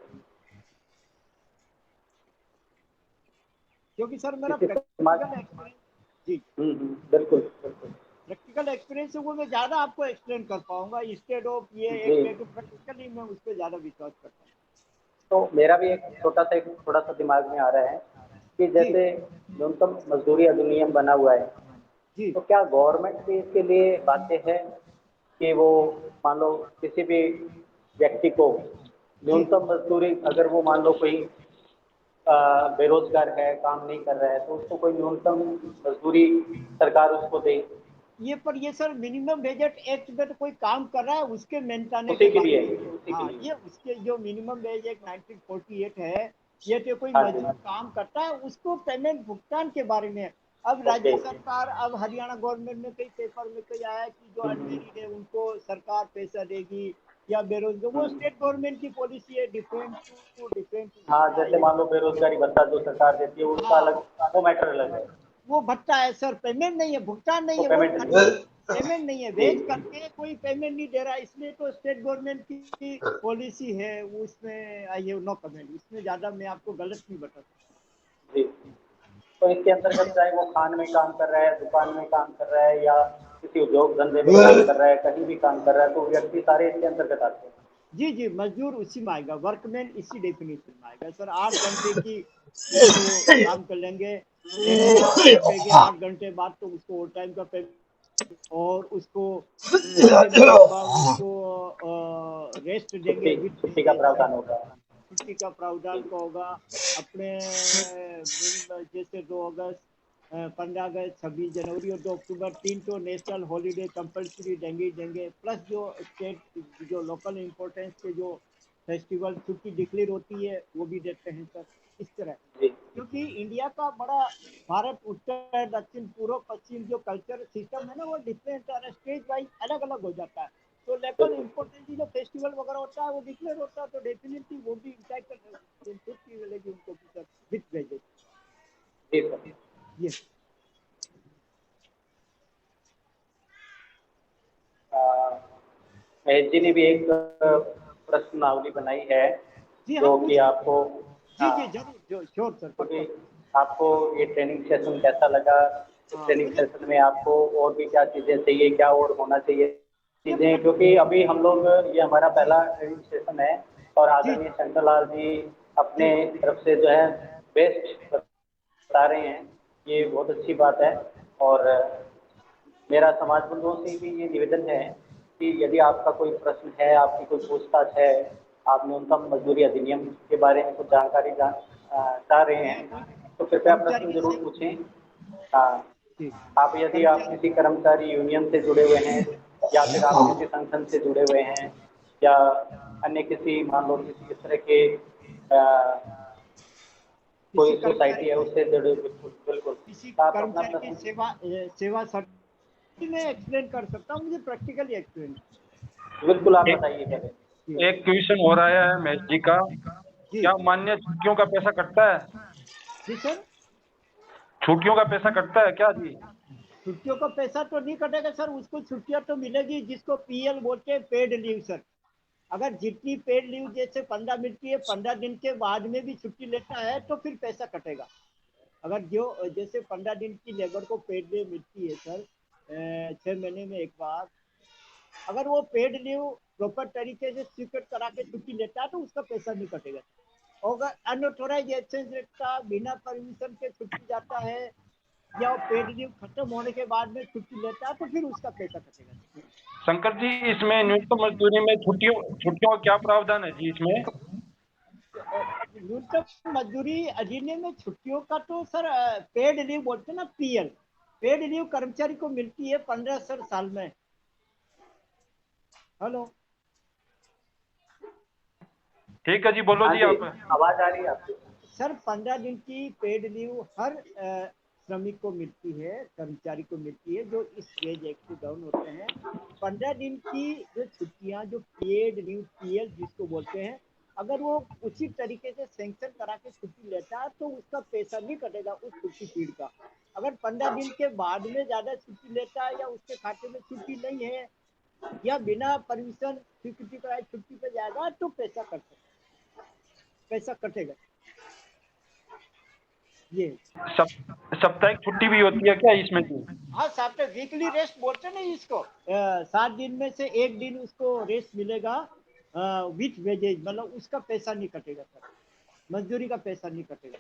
क्योंकि सर मेरा किसी समाज प्रैक्टिकल एक्सपीरियंस जी, बिल्कुल बिल्कुल प्रैक्टिकल एक्सपीरियंस है वो मैं ज़्यादा आपको एक्सप्लेन कर पाऊंगा इंस्टेड ऑफ ये जी। एक प्रैक्टिकली मैं उस पर ज़्यादा विश्वास करता हूँ। तो मेरा भी एक थोड़ा सा दिमाग में आ रहा है कि जी जैसे न्यूनतम मजदूरी अधिनियम बना हुआ है, जी तो क्या गवर्नमेंट भी इसके लिए बाध्य है कि वो मान लो किसी भी व्यक्ति को जी न्यूनतम मजदूरी, अगर वो मान लो कोई बेरोजगार है, काम नहीं कर रहा है, तो उसको कोई न्यूनतम मजदूरी सरकार उसको दे? ये सर मिनिमम वेजेट एक्ट में तो कोई काम कर रहा है उसके मेंटाने के उसी के बारे लिए में। उसी के हाँ, लिए ये उसके जो मिनिमम वेज एक्ट 1948 है, ये तो कोई हाँ जी। मजदूर काम करता है उसको पेमेंट भुगतान के बारे में है। अब ओके। राज्य सरकार, अब हरियाणा गवर्नमेंट में कई पेपर में कई आया कि जो अनमेरिड है उनको सरकार पैसा देगी, या बेरोजगार, वो हम्म। स्टेट गवर्नमेंट की पॉलिसी है, डिफरेंट टू डिफरेंट हाँ उसमें आई जैसे है। मान लो बेरोजगारी भत्ता जो सरकार देती है उसका हाँ अलग, वो मैटर अलग है। वो भत्ता है सर, पेमेंट नहीं है, भुगतान नहीं वो है, पेमेंट वो नहीं है। पेमेंट नहीं है, जी वेज करके कोई पेमेंट नहीं दे रहा, इसलिए तो स्टेट गवर्नमेंट की पॉलिसी है, वो उसमें आई हैव नो कमेंट, इसमें ज्यादा मैं आपको गलत नहीं बता सकता। जी। तो इसके अंतर्गत चाहे वो खान में काम कर रहा है, दुकान में काम कर रहा है, या किसी उद्योग धंधे में काम कर रहा है, कहीं भी काम कर रहा है, तो व्यक्ति सारे इसके अंतर्गत आते हैं। जी जी, मजदूर उसी में आएगा, वर्कमैन इसी डेफिनेशन में आएगा सर। 8 घंटे की उसको काम कर लेंगे, एक्स्ट्रा रुकेंगे 8 घंटे बाद तो उसको ओवर टाइम का पेमेंट, और उसको घंटे में एक बार उसको रेस्ट देंगे छुट्टी विद छुट्टी का प्रावधान होगा। छुट्टी का प्रावधान का होगा। अपने जैसे 2 अगस्त, 15 अगस्त, 26 जनवरी और 2 अक्टूबर, 3 तो नेशनल हॉलीडे कंपलसरी देंगे ही देंगे, प्लस जो स्टेट जो लोकल इम्पोर्टेंस के जो फेस्टिवल छुट्टी डिक्लेयर होती है वो भी देते हैं सर, इस तरह। जी क्योंकि इंडिया का बड़ा, भारत उत्तर दक्षिण पूर्व पश्चिम जो कल्चर सिस्टम है ना, वो डिफरेंट स्टेट वाइज अलग अलग हो जाता है, तो लोकल बिल्कुल। इम्पोर्टेंट जो फेस्टिवल वगैरह होता है वो डिक्लेयर होता है, तो डेफिनेटली वो भी इंटैक्ट छुट्टी मिलेगी उनको भी सर, विथ वेजेस। जी सर। ये महेश जी ने भी एक प्रश्नावली बनाई है, जी हाँ, जो कि पूछ लीजिए। आपको, जी हाँ, जी जरूर, जो श्योर सर, क्योंकि पक्का। आपको ये ट्रेनिंग सेशन कैसा लगा, इस हाँ ट्रेनिंग मुझे सेशन में आपको और भी क्या चीज़ें चाहिए, क्या और होना चाहिए चीज़ें, क्योंकि अभी हम लोग, ये हमारा पहला ट्रेनिंग सेशन है, और जी आदरणीय शंकरलाल जी अपने जी तरफ से जो है बेस्ट बता रहे हैं, ये बहुत अच्छी बात है। और मेरा समाज बंधुओं से भी ये निवेदन है कि यदि आपका कोई प्रश्न है, आपकी कोई पूछताछ है, आप न्यूनतम मजदूरी अधिनियम के बारे में कुछ जानकारी चाह रहे या हैं, कोई तो कृपया कर्मचारी प्रश्न की जरूर से पूछें। हाँ, जी आप यदि आप कर्मचारी किसी कर्मचारी यूनियन से जुड़े हुए हैं, या फिर आप किसी संगठन से जुड़े हुए हैं, या अन्य किसी, मान लो किसी इस तरह के किसी कोई कर्मचारी सोसाइटी है की उससे जुड़े, बिल्कुल बिल्कुल, किसी तो आप अपना कर्मचारी की प्रश्न। सेवा सर्टिफिकेट मैं एक्सप्लेन कर सकता हूँ, मुझे प्रैक्टिकली एक्सप्लेन। बिल्कुल, आप एक बताइए पहले। जी एक क्वेश्चन हो रहा है महेश जी का, जी क्या मान्य छुट्टियों का पैसा कटता है? जी सर, छुट्टियों का पैसा कटता है क्या जी? छुट्टियों का पैसा तो नहीं कटेगा सर, उसको छुट्टियां तो मिलेगी जिसको पीएल बोलते हैं, पेड लीव सर। अगर जितनी पेड लीव जैसे 15 मिलती है, 15 दिन के बाद में भी छुट्टी लेता है तो फिर पैसा कटेगा। अगर जो जैसे 15 दिन की लेबर को पेड लीव मिलती है सर, 6 महीने में एक बार, अगर वो पेड लीव प्रॉपर तरीके से स्वीकृत करा के छुट्टी लेता है तो उसका पैसा नहीं कटेगा। और अगर अनऑथोराइज एब्सेंस रहता, बिना परमिशन के छुट्टी जाता है, या पेड लीव खत्म होने के बाद में छुट्टी लेता है तो फिर उसका पैसा कटेगा। शंकर जी, इसमें न्यूनतम मजदूरी में छुट्टियों छुट्टियों का क्या प्रावधान है जी इसमें? न्यूनतम मजदूरी अधिनियम में छुट्टियों का तो सर पेड लीव बोलते हैं ना, पीएल, पेड लीव कर्मचारी को मिलती है 15 सर साल में। हेलो ठीक है जी, बोलो हाँ जी जी, आप। आवाज आ रही है आपकी। सर, 15 दिन की पेड लीव हर श्रमिक को मिलती है, कर्मचारी को मिलती है जो इस वेज एक्ट से डाउन होते हैं। 15 दिन की जो छुट्टियां, जो पेड लीव पीएल जिसको बोलते हैं, अगर वो उसी तरीके से सैंक्शन करा के छुट्टी लेता है तो उसका पैसा नहीं कटेगा उस छुट्टी पीरियड का। अगर 15 दिन के बाद में ज्यादा छुट्टी लेता है, या उसके खाते में छुट्टी नहीं है, या बिना परमिशन स्वीकृति कराए छुट्टी पे जाएगा तो पैसा कटेगा। ये सप, साप्ताहिक छुट्टी भी होती है क्या इसमें जी? हाँ, सप्ताह वीकली रेस्ट बोलते हैं ना इसको, 7 दिन में से एक दिन उसको रेस्ट मिलेगा विथ वेजेज, मतलब उसका पैसा नहीं कटेगा सर, मजदूरी का पैसा नहीं कटेगा।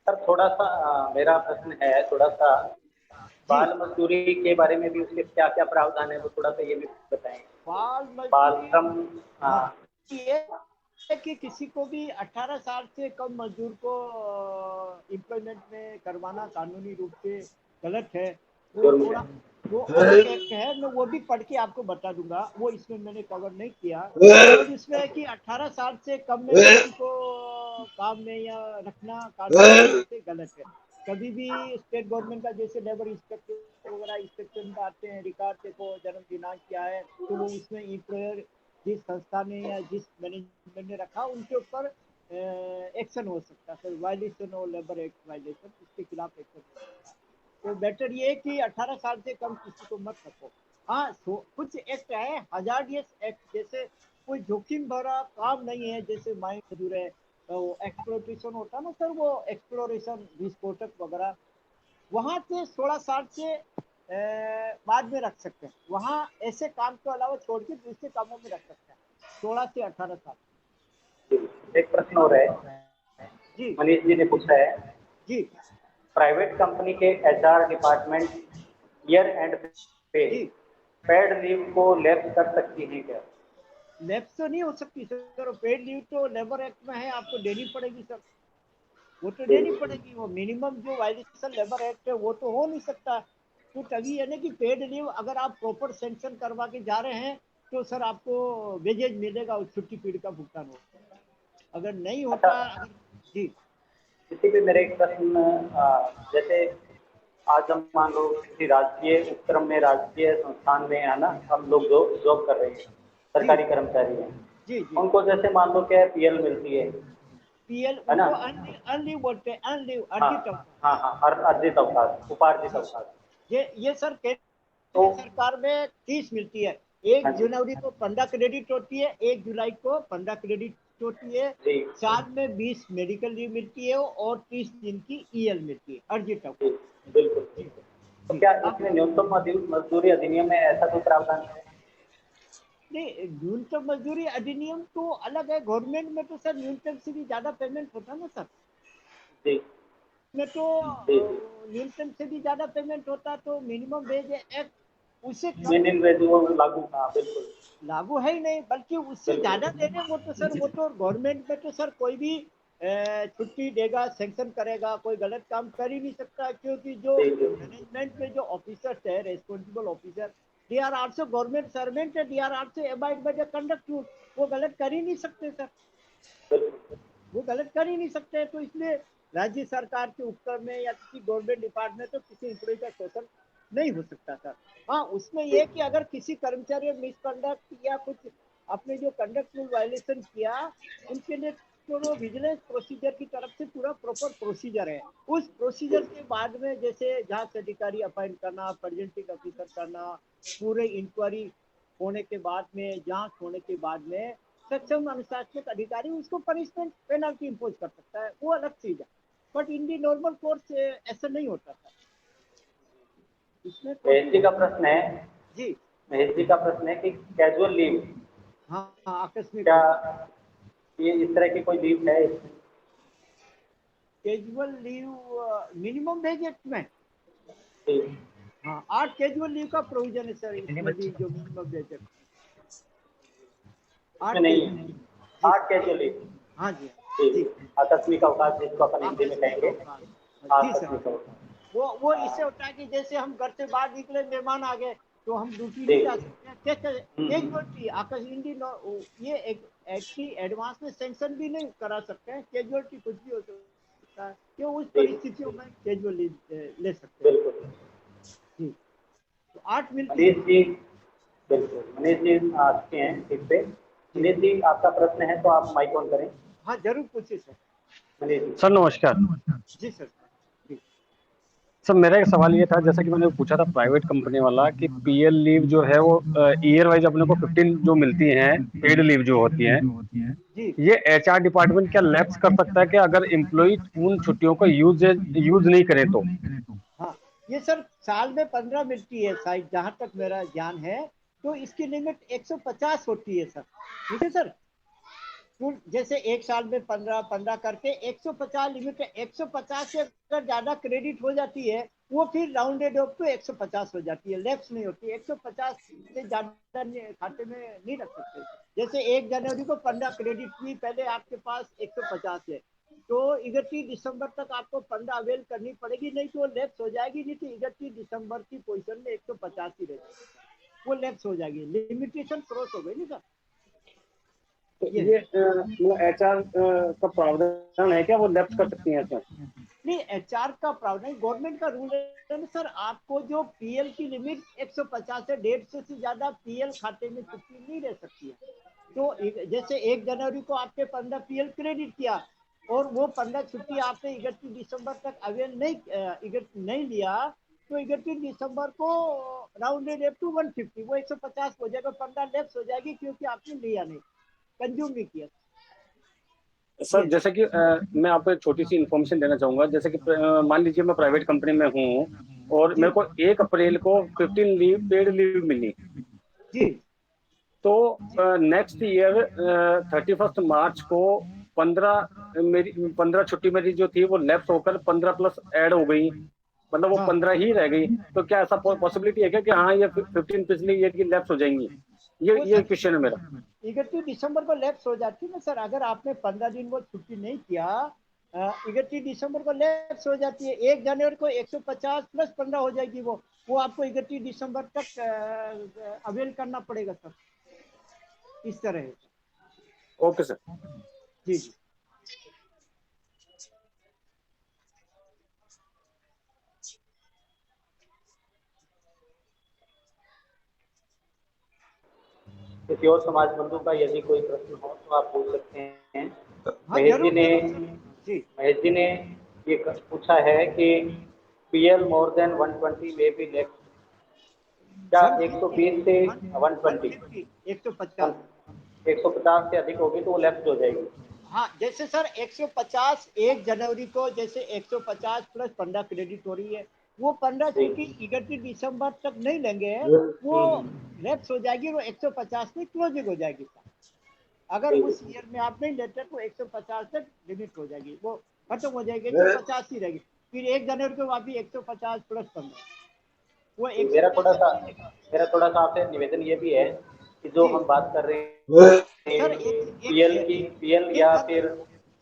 सर थोड़ा सा मेरा प्रश्न है, थोड़ा सा जी, बाल मजदूरी के बारे में भी उसके क्या क्या प्रावधान है, वो थोड़ा सा ये भी बताएं। बाल बाल मजदूरी, श्रम। हाँ, हाँ। ये है कि किसी को भी 18 साल से कम मजदूर को एम्प्लॉयमेंट में करवाना कानूनी रूप से गलत है। वो जुर्म है। थोड़ा, वो अलग एक्ट है, मैं वो भी पढ़ के आपको बता दूंगा, वो इसमें मैंने कवर नहीं किया। केवल इसमें है कि 18 साल से कम में किसी को काम में या रखना कानूनी रूप से गलत है। कभी भी स्टेट गवर्नमेंट का जैसे लेबर इंस्पेक्टर वगैरह इंस्पेक्शन में आते हैं, रिकॉर्ड देखो जन्म दिनांक क्या है, तो वो उसमें एम्प्लॉयर जिस संस्था ने या जिस मैनेजमेंट ने रखा उनके ऊपर एक्शन हो सकता है सर, वायलेशन और लेबर एक्ट वायलेशन, इसके खिलाफ एक्शन हो सकता है। तो बेटर ये कि 18 साल से कम किसी को मत रखो। हाँ, कुछ एक्ट है, हजार्डियस एक्ट, जैसे कोई जोखिम भरा काम नहीं है, जैसे माइन मजदूर है, तो एक्सप्लोरेशन होता है ना सर, वो एक्सप्लोरेशन विस्फोटक वगैरह, वहां से 16 साल से बाद में रख सकते हैं। वहां ऐसे काम के अलावा छोड़ के दूसरे कामों में रख सकते हैं 16 से 18 साल। एक प्रश्न और है, जी मनीष जी ने पूछा है, जी प्राइवेट कंपनी के एचआर डिपार्टमेंट ईयर एंड पे जी, पेड लीव को लैप्स कर सकती है क्या? लैप्स तो नहीं हो सकती सर, पेड लीव तो लेबर एक्ट में है, आपको देनी पड़ेगी सर, वो तो जी देनी पड़ेगी। वो मिनिमम जो वायलेशन लेबर एक्ट है वो तो हो नहीं सकता। तो तभी है ना कि पेड लीव अगर आप प्रॉपर सेंक्शन करवा के जा रहे हैं तो सर आपको वेजेज मिलेगा, उस छुट्टी पीरियड का भुगतान होगा। अगर नहीं अच्छा, होता, अगर जी इसी पे मेरा एक प्रश्न, जैसे आज हम मान लो किसी राजकीय उपक्रम में, राजकीय संस्थान में, है ना, हम लोग जो जॉब कर रहे हैं, जी सरकारी कर्मचारी हैं, जी जी, उनको जैसे मान लो क्या पीएल मिलती पीएल है ना? उनको अनलीव बोलते हैं, अनलीव, हाँ अर्जित अवकाश। हाँ हाँ, अर्जित अवकाश, उपार्जित जी, अवकाश। ये सर तो केंद्र सरकार में 30 मिलती है। हाँ एक जी, जनवरी को 15 क्रेडिट होती है, 1 जुलाई को 15 क्रेडिट होती है। जी साल में 20 मेडिकल लीव मिलती है और 30 दिन की ईएल मिलती है, अर्जित जी, अवकाश। बिल्कुल। जी तो जी, क्या अब इसमें न्यूनतम मजदूरी अधिनियम में ऐसा कोई प्रावधान है? नहीं, न्यूनतम मजदूरी अधिनियम तो अलग है। गवर्नमेंट में तो सर न्यूनतम से भी ज्यादा पेमेंट होता है ना सर, जी में तो जी जी, न्यूनतम से भी ज्यादा पेमेंट होता, तो मिनिमम वेज एक्ट उससे कम मिनिमम वेज वो लागू, हाँ बिल्कुल लागू है ही नहीं, बल्कि उससे ज्यादा बिल्कुल। दे रहे। वो तो सर, वो तो गवर्नमेंट में तो सर कोई भी छुट्टी देगा, सैंक्शन करेगा, कोई गलत काम कर ही नहीं सकता, क्योंकि जो जी जी, मैनेजमेंट में जो ऑफिसर्स है, responsible officer, they are also government servant है, they are also abide by the conduct rule. वो गलत कर ही नहीं सकते सर, बिल्कुल। वो गलत कर ही नहीं सकते। तो इसलिए राज्य सरकार के उपक्रम में या किसी गवर्नमेंट डिपार्टमेंट में तो किसी एम्प्लॉय का शोषण नहीं हो सकता सर। हाँ, उसमें जी यह कि अगर किसी कर्मचारी ने मिसकंडक्ट या कुछ अपने जो कंडक्ट रूल वायलेशन किया, उनके लिए तो वो विजिलेंस प्रोसीजर की तरफ से पूरा प्रॉपर प्रोसीजर है। उस जी प्रोसीजर के बाद में जैसे जांच अधिकारी अपॉइंट करना, प्रेजेंटिंग ऑफिसर करना, पूरे इंक्वायरी होने के बाद में, जांच होने के बाद में सक्षम अनुशासनिक अधिकारी उसको पनिशमेंट पेनल्टी इम्पोज कर सकता है, वो अलग चीज है। But in the normal course ऐसा नहीं होता था, इसमें महेश जी का प्रोसीजर। प्रश्न है, जी महेश जी का प्रश्न है कि कैजुअल लीव, हाँ हाँ, आकस्मिक क्या छुट्टी, ये इस तरह की कोई लीव है इसमें? Casual leave minimum wage act में, जी, हाँ 8 कैजुअल लीव का प्रोविजन है सर इसमें भी, जो मिनिमम वेज एक्ट, इसमें 8 नहीं कैजुअल है। लीव। जी 8 सर, कैजुअल लीव, हाँ जी जी जी, आकस्मिक अवकाश जिसको अपन हिंदी में आकस्मिक कहेंगे, अवकाश, जी सर। आकस्मिक अवकाश। वो इससे हाँ, होता है कि जैसे हम घर से बाहर निकले, मेहमान आ गए, तो हम ड्यूटी जी नहीं जा सकते हैं, कैसे हम्म, कैजुअलिटी आकस्मिक ये एक एक्ट की एडवांस में सेंक्शन भी नहीं करा सकते हैं। कैजुअलिटी कुछ भी हो सकता है, कि उस जी परिस्थितियों में कैजुअल ले सकते हैं बिल्कुल। जी। तो 8 मिलती है मनीष सर। जी, बिल्कुल मनीष जी आ चुके हैं ठीक पे। जी मनीष जी, आपका प्रश्न है तो आप माइक ऑन करें। हाँ, जरूर पूछिए सर। मनीष जी, सर नमस्कार। जी सर, जी सर मेरा एक सवाल ये था, जैसा कि मैंने पूछा था प्राइवेट कंपनी वाला, कि पीएल लीव जो है वो ईयर वाइज अपने को 15 जो मिलती हैं पेड लीव जो होती हैं, जी, ये एचआर डिपार्टमेंट क्या लैप्स कर सकता है कि अगर एम्प्लॉय उन छुट्टियों का यूज नहीं करें तो? हाँ, ये सर साल में 15 मिलती है शायद, जहाँ तक मेरा ज्ञान है। तो इसकी लिमिट 150 होती है सर, ठीक है सर। तो जैसे एक साल में 15 15 करके 150 लिमिट है। 150 से अगर ज्यादा क्रेडिट हो जाती है, वो फिर राउंडेड ऑफ टू 150 हो जाती है, लेफ्ट नहीं होती। 150 से ज्यादा खाते में नहीं रख सकते। जैसे 1 जनवरी को 15 क्रेडिट हुई, पहले आपके पास 150 है, तो 31 दिसंबर तक आपको 15 अवेल करनी पड़ेगी, नहीं तो वो लेफ्ट हो जाएगी। नहीं तो 31 दिसंबर की पोजीशन में 150 ही रह जाएगी, वो लेफ्ट हो जाएगी, लिमिटेशन क्रॉस हो गई ना सर। तो ये ये मतलब एचआर का प्रावधान है क्या, वो लैप्स कर सकती हैं इसमें? नहीं, एचआर का प्रावधान, गवर्नमेंट का रूल है सर। आपको जो पीएल की लिमिट 150 है, 150 से ज्यादा पीएल खाते में छुट्टी नहीं रह सकती है। तो जैसे 1 जनवरी को आपने 15 पीएल क्रेडिट किया और वो 15 छुट्टी आपने 31 दिसंबर तक अवेल नहीं लिया, तो 31 दिसंबर को राउंडेड अप टू 150, वो 150 हो जाएगा, 15 लेफ्ट हो जाएगी क्योंकि आपने लिया नहीं, कंज्यूम नहीं किया। सर जैसे कि मैं आपको एक छोटी सी इन्फॉर्मेशन देना चाहूंगा। जैसे कि मान लीजिए मैं प्राइवेट कंपनी में हूँ और जी मेरे को 1 अप्रैल को 15 लीव पेड लीव मिली, जी तो नेक्स्ट ईयर 31 मार्च को 15 छुट्टी मेरी जो थी वो लेफ्ट होकर 15 प्लस ऐड हो गई, मतलब वो हाँ 15 ही रह गई। तो क्या ऐसा पॉसिबिलिटी है क्या कि हाँ ये 15 पिछले ईयर की लेफ्ट हो जाएंगी? वो ये सर क्वेश्चन है मेरा। 31 दिसंबर को लैप्स हो जाती है ना सर, अगर आपने 15 दिन वो छुट्टी नहीं किया, 31 दिसंबर को लैप्स हो जाती है। 1 जनवरी को 150 प्लस 15 हो जाएगी, वो आपको 31 दिसंबर तक अवेल करना पड़ेगा सर, इस तरह है। Okay sir. जी जी किसी और समाज बंधु का यदि कोई प्रश्न हो तो आप पूछ सकते हैं। हाँ महेश जी जरूर ने जरूर सर। जी महेश जी ने ये पूछा है कि पीएल मोर देन 120 में भी लेफ्ट, क्या 150 120 से 120, 150 150। 150 से अधिक होगी तो वो लेफ्ट हो जाएगी। हाँ जैसे सर 150 1 जनवरी को जैसे 150 प्लस 15 क्रेडिट हो रही है, वो 15 जी। छुट्टी 31 दिसंबर तक नहीं लेंगे, वो हम्म, लैप्स हो जाएगी, वो 150 में क्लोजिंग हो जाएगी सर। अगर जी उस जी ईयर में आप नहीं लेते तो 150 तक लिमिट हो जाएगी, वो खत्म हो जाएगी, 150 ही रहेगी। फिर 1 जनवरी को वापिस 150 प्लस 15, वो जी। 150 नहीं लेगा। मेरा थोड़ा सा आपसे निवेदन ये भी है कि जो जी हम बात कर रहे सर हैं पीएल की, पीएल एक या बात फिर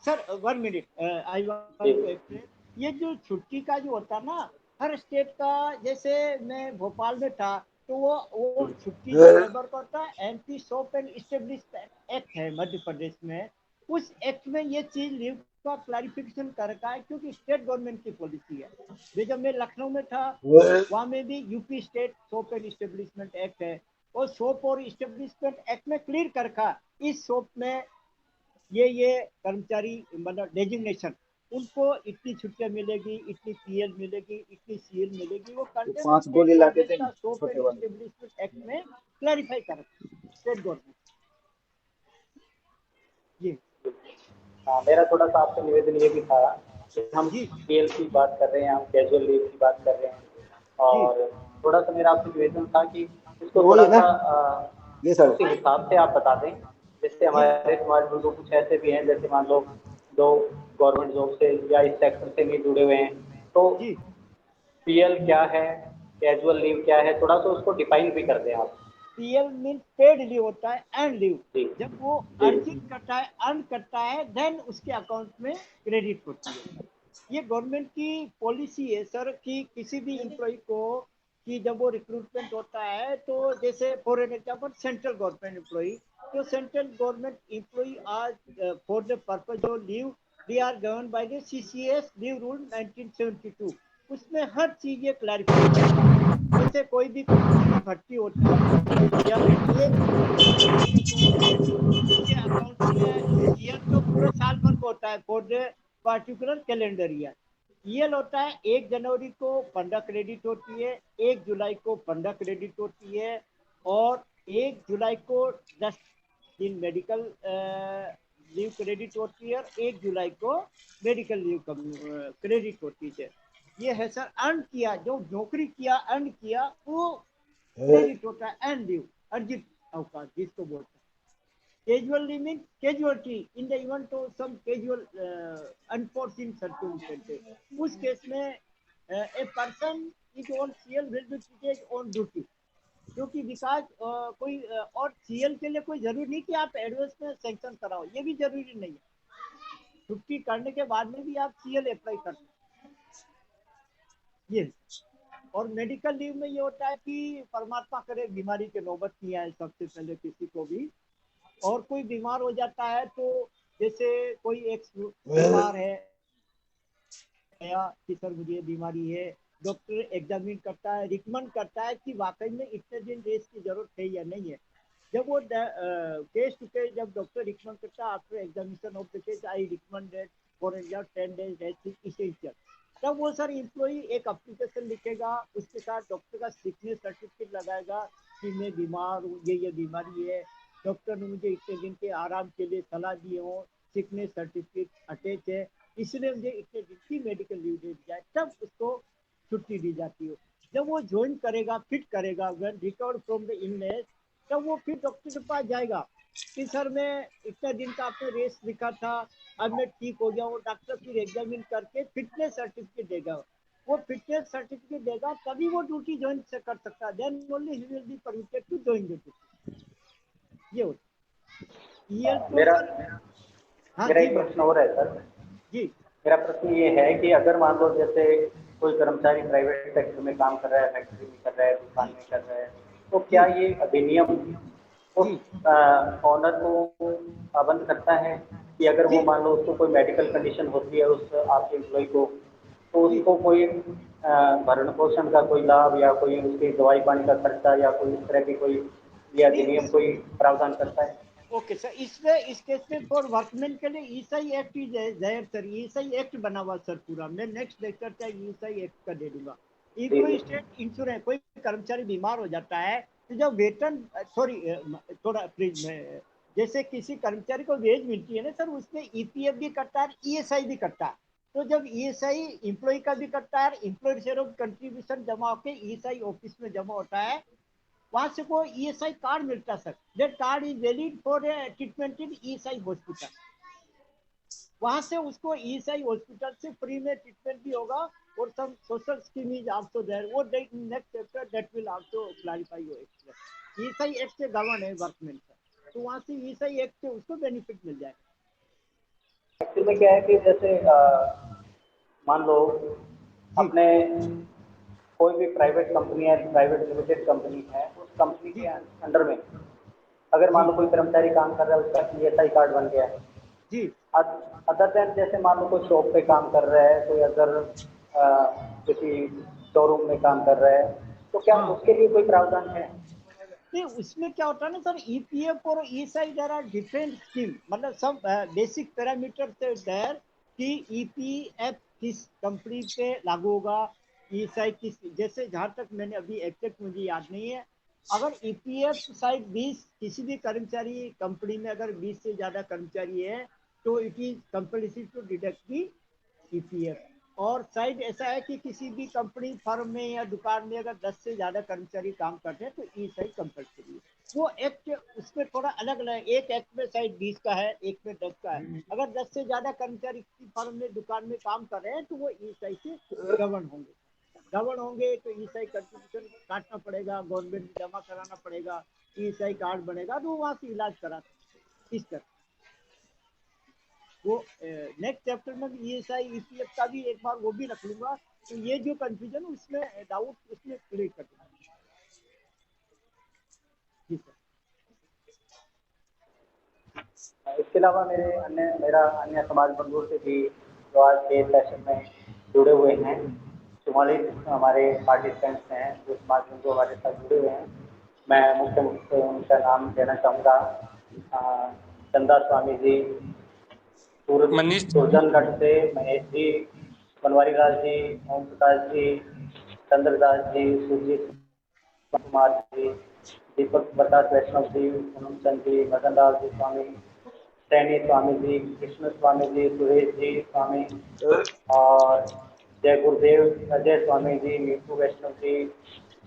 सर, 1 मिनट, आई जी वांट टू एक्सप्लेन। ये जो छुट्टी का जो होता ना, हर स्टेट का, जैसे मैं भोपाल में था तो वो छुट्टी जो लेबर का होता है, anti shop and establishment act है मध्य प्रदेश में, उस एक्ट में ये चीज लीव का क्लैरिफिकेशन कर रखा है, क्योंकि स्टेट गवर्नमेंट की पॉलिसी है। ये जब मैं लखनऊ में था वहां में भी UP state shop and establishment act है, और शॉप और इस्टेब्लिशमेंट एक्ट में क्लियर कर रखा, इस शॉप में ये कर्मचारी मतलब डेजिग्नेशन, उनको इतनी छुट्टियां मिलेगी, इतनी पीएल मिलेगी, इतनी सीएल मिलेगी, वो कंटेंट स्टेट गवर्नमेंट का शॉप एंड एस्टेब्लिशमेंट एक्ट में क्लैरिफाई कर स्टेट गवर्नमेंट। जी हाँ, मेरा थोड़ा सा आपसे निवेदन ये भी था कि हम जी पीएल की बात कर रहे हैं, हम कैजुअल लीव की बात कर रहे हैं, जी और थोड़ा सा मेरा आपसे निवेदन था कि इसको वही थोड़ा है ना सा ये सर। उसी हिसाब से आप बता दें। जैसे जी हमारे समाज में लोग कुछ ऐसे भी हैं, जैसे मान लो जो गवर्नमेंट जॉब से या इस सेक्टर से नहीं जुड़े हुए हैं, तो जी पीएल क्या है, कैजुअल लीव क्या है, थोड़ा सा उसको डिफाइन भी कर दें आप। पीएल मीन पेड लीव होता है, एंड लीव जी जब वो जी अर्जित करता है, अर्न करता है, देन उसके अकाउंट में क्रेडिट होती है। ये गवर्नमेंट की पॉलिसी है सर कि किसी भी एम्प्लॉय को, कि जब वो रिक्रूटमेंट होता है, तो जैसे for an example central government employ, तो सेंट्रल गवर्नमेंट एम्प्लॉय आज for the purpose of leave they are govern by the CCS leave rule 1972, उसमें हर चीज ये क्लैरिफाई करता है। जैसे कोई भी कंपनी में भर्ती होती है या एक को उसके अकाउंट में सीएल तो पूरे साल भर को होता है for the particular calendar year. EL होता है 1 जनवरी को 15 क्रेडिट होती है, 1 जुलाई को 15 क्रेडिट होती है, और 1 जुलाई को 10 दिन मेडिकल लीव क्रेडिट होती है, और 1 जुलाई को मेडिकल लीव क्रेडिट होती है। ये है सर, अर्न किया, जो नौकरी किया, अर्न किया, वो क्रेडिट होता है, एंड लीव अर्जित अवकाश जिसको बोलते हैं। Casualty means casualty in the event of some casual unforeseen circumstances. उस केस में a person is on CL will be treated on duty, क्योंकि विकास कोई और सीएल के लिए कोई जरूरी नहीं कि आप एडवांस में सैंक्शन कराओ, ये भी जरूरी नहीं है, छुट्टी करने के बाद में भी आप सीएल अप्लाई कर सकते हैं। ये और मेडिकल लीव में ये होता है कि परमात्मा करे बीमारी के नौबत नहीं आए सबसे पहले किसी को भी, और कोई बीमार हो जाता है, तो जैसे कोई एक बीमार है या कि सर मुझे बीमारी है, डॉक्टर एग्जामिन करता है, रिकमेंड करता है कि वाकई में इतने दिन रेस्ट की जरूरत है या नहीं है। जब वो केस टू केस जब डॉक्टर रिकमेंड करता है after examination of the case I recommended for example 10 days rest essential, तब वो सर एम्प्लॉई एक एप्लीकेशन लिखेगा, उसके साथ डॉक्टर का सिकनेस सर्टिफिकेट लगाएगा कि मैं बीमार हूँ, ये बीमारी है, डॉक्टर ने मुझे इतने दिन के आराम के लिए सलाह दी हो, सिकनेस सर्टिफिकेट अटैच है, इसलिए मुझे इतने दिन की मेडिकल लीव दे दी जाए, तब उसको छुट्टी दी जाती है। जब वो ज्वाइन करेगा, फिट करेगा, when recover from the illness, तब वो फिर डॉक्टर के पास जाएगा कि सर मैं इतना दिन का आपने रेस्ट लिखा था, अब मैं ठीक हो गया हूँ, डॉक्टर फिर एग्जामिन करके फिटनेस सर्टिफिकेट देगा, वो फिटनेस सर्टिफिकेट देगा तभी वो ड्यूटी ज्वाइन कर सकता है, then only he will be permitted to join the duty. ये होता ये तो मेरा सर। हाँ मेरा जी एक बोलिए। प्रश्न और है सर। जी मेरा प्रश्न ये है कि अगर मान लो जैसे कोई कर्मचारी प्राइवेट सेक्टर में काम कर रहा है, फैक्ट्री में कर रहा है, दुकान में कर रहा है, तो जी क्या ये अधिनियम उस जी ऑनर को पाबंद करता है कि अगर वो जी मान लो उसको कोई मेडिकल कंडीशन होती है उस आपके एम्प्लॉय को, तो जी उसको कोई भरण पोषण का कोई लाभ या कोई उसकी दवाई पानी का खर्चा या कोई इस तरह की कोई ये नहीं अधिनियम उस कोई प्रावधान करता है? ओके सर, इसमें इस केस में फॉर वर्कमैन के लिए ईसाई एक्ट ही जाहिर सर, ईसाई एक्ट बना हुआ सर पूरा, मैं नेक्स्ट लेक्चर तक ईसाई एक्ट का दे दूंगा। जी इम्प्लॉय जी। स्टेट इंश्योरेंस, कोई कर्मचारी बीमार हो जाता है तो जब वेतन सॉरी थोड़ा प्लीज मैं, जैसे किसी कर्मचारी को वेज मिलती है ना सर, उसमें ईपीएफ भी कटता है, ईएसआई भी कटता है, तो जब ईएसआई इम्प्लॉय का भी कटता है, इम्प्लॉय शेयर ऑफ कंट्रीब्यूशन जमा होकर ईएसआई ऑफिस में जमा होता है, वहां से को ईएसआई कार्ड मिलता sir, that card is valid for treatment in ESI hospital, वहां से उसको ईएसआई हॉस्पिटल से फ्री में ट्रीटमेंट भी होगा, और some social scheme is also there, वो next chapter that will also clarify your explain. ESI act से गवर्न है वर्कमैन का, तो वहां से ईएसआई एक्ट से उसको बेनिफिट मिल जाएगा। एक्चुअली में क्या है कि जैसे मान लो जी अपने कोई भी प्राइवेट कंपनी है, प्राइवेट लिमिटेड कंपनी है, उस कंपनी के जी अंडर में अगर मान जी लो कोई कर्मचारी काम कर रहा है, उसका ईएसआई कार्ड बन गया है। जी अदर देन जैसे मान लो कोई शॉप पे काम कर रहा है, कोई अगर किसी शोरूम में काम कर रहा है, तो क्या हाँ, उसके लिए कोई प्रावधान है? नहीं उसमें क्या होता है ना सर, ईपीएफ और ESI there are different scheme, मतलब सब बेसिक पैरामीटर से देयर कि ईपीएफ किस कंपनी पे लागू होगा, ईएसआई किस, जैसे जहां तक मैंने अभी एग्जैक्ट मुझे याद नहीं है, अगर ईपीएफ साइड 20 किसी भी कर्मचारी कंपनी में अगर 20 से ज्यादा कर्मचारी है तो it is compulsory to deduct the EPF, और शायद ऐसा है कि किसी भी कंपनी फर्म में या दुकान में अगर 10 से ज्यादा कर्मचारी काम करते हैं तो ई शायद कंपल्सरी है, वो एक्ट उसमें थोड़ा अलग अलग, एक एक्ट में शायद 20 का है, एक में 10 का है, अगर 10 से ज्यादा कर्मचारी किसी फर्म में दुकान में काम कर रहे हैं तो वो ई शायद से गवर्न होंगे, गवर्न होंगे तो ई शायद कंट्रीब्यूशन काटना पड़ेगा, गवर्नमेंट में जमा कराना पड़ेगा, ई शायद कार्ड बनेगा तो वहां से इलाज करा इस तरह। वो नेक्स्ट चैप्टर में ईएसआई ईपीएफ का भी एक बार वो भी रख लूंगा, तो ये जो कंफ्यूजन उसमें डाउट उसमें क्लियर कर दूंगा। जी सर। इसके अलावा मेरा अन्य समाज बंधुओं से भी जो आज के सेशन में जुड़े हुए हैं, 44 हमारे पार्टिसिपेंट्स हैं जो समाज बंधु हमारे साथ जुड़े हुए हैं। मैं मुख्य रूप से उनका नाम देना चाहूँगा। चंदा स्वामी जी, मनीष सुरजनगढ़ से महेश जी, बनवारी लाल जी, ओम प्रकाश जी, चंद्रदास जी, सुरजीत कुमार जी, दीपक प्रकाश वैष्णव जी, पूनम चंद जी, मदन लाल जी स्वामी, सैनी स्वामी जी, कृष्ण स्वामी जी, सुरेश जी स्वामी, और जय गुरुदेव अजय स्वामी जी, नीतू वैष्णव जी,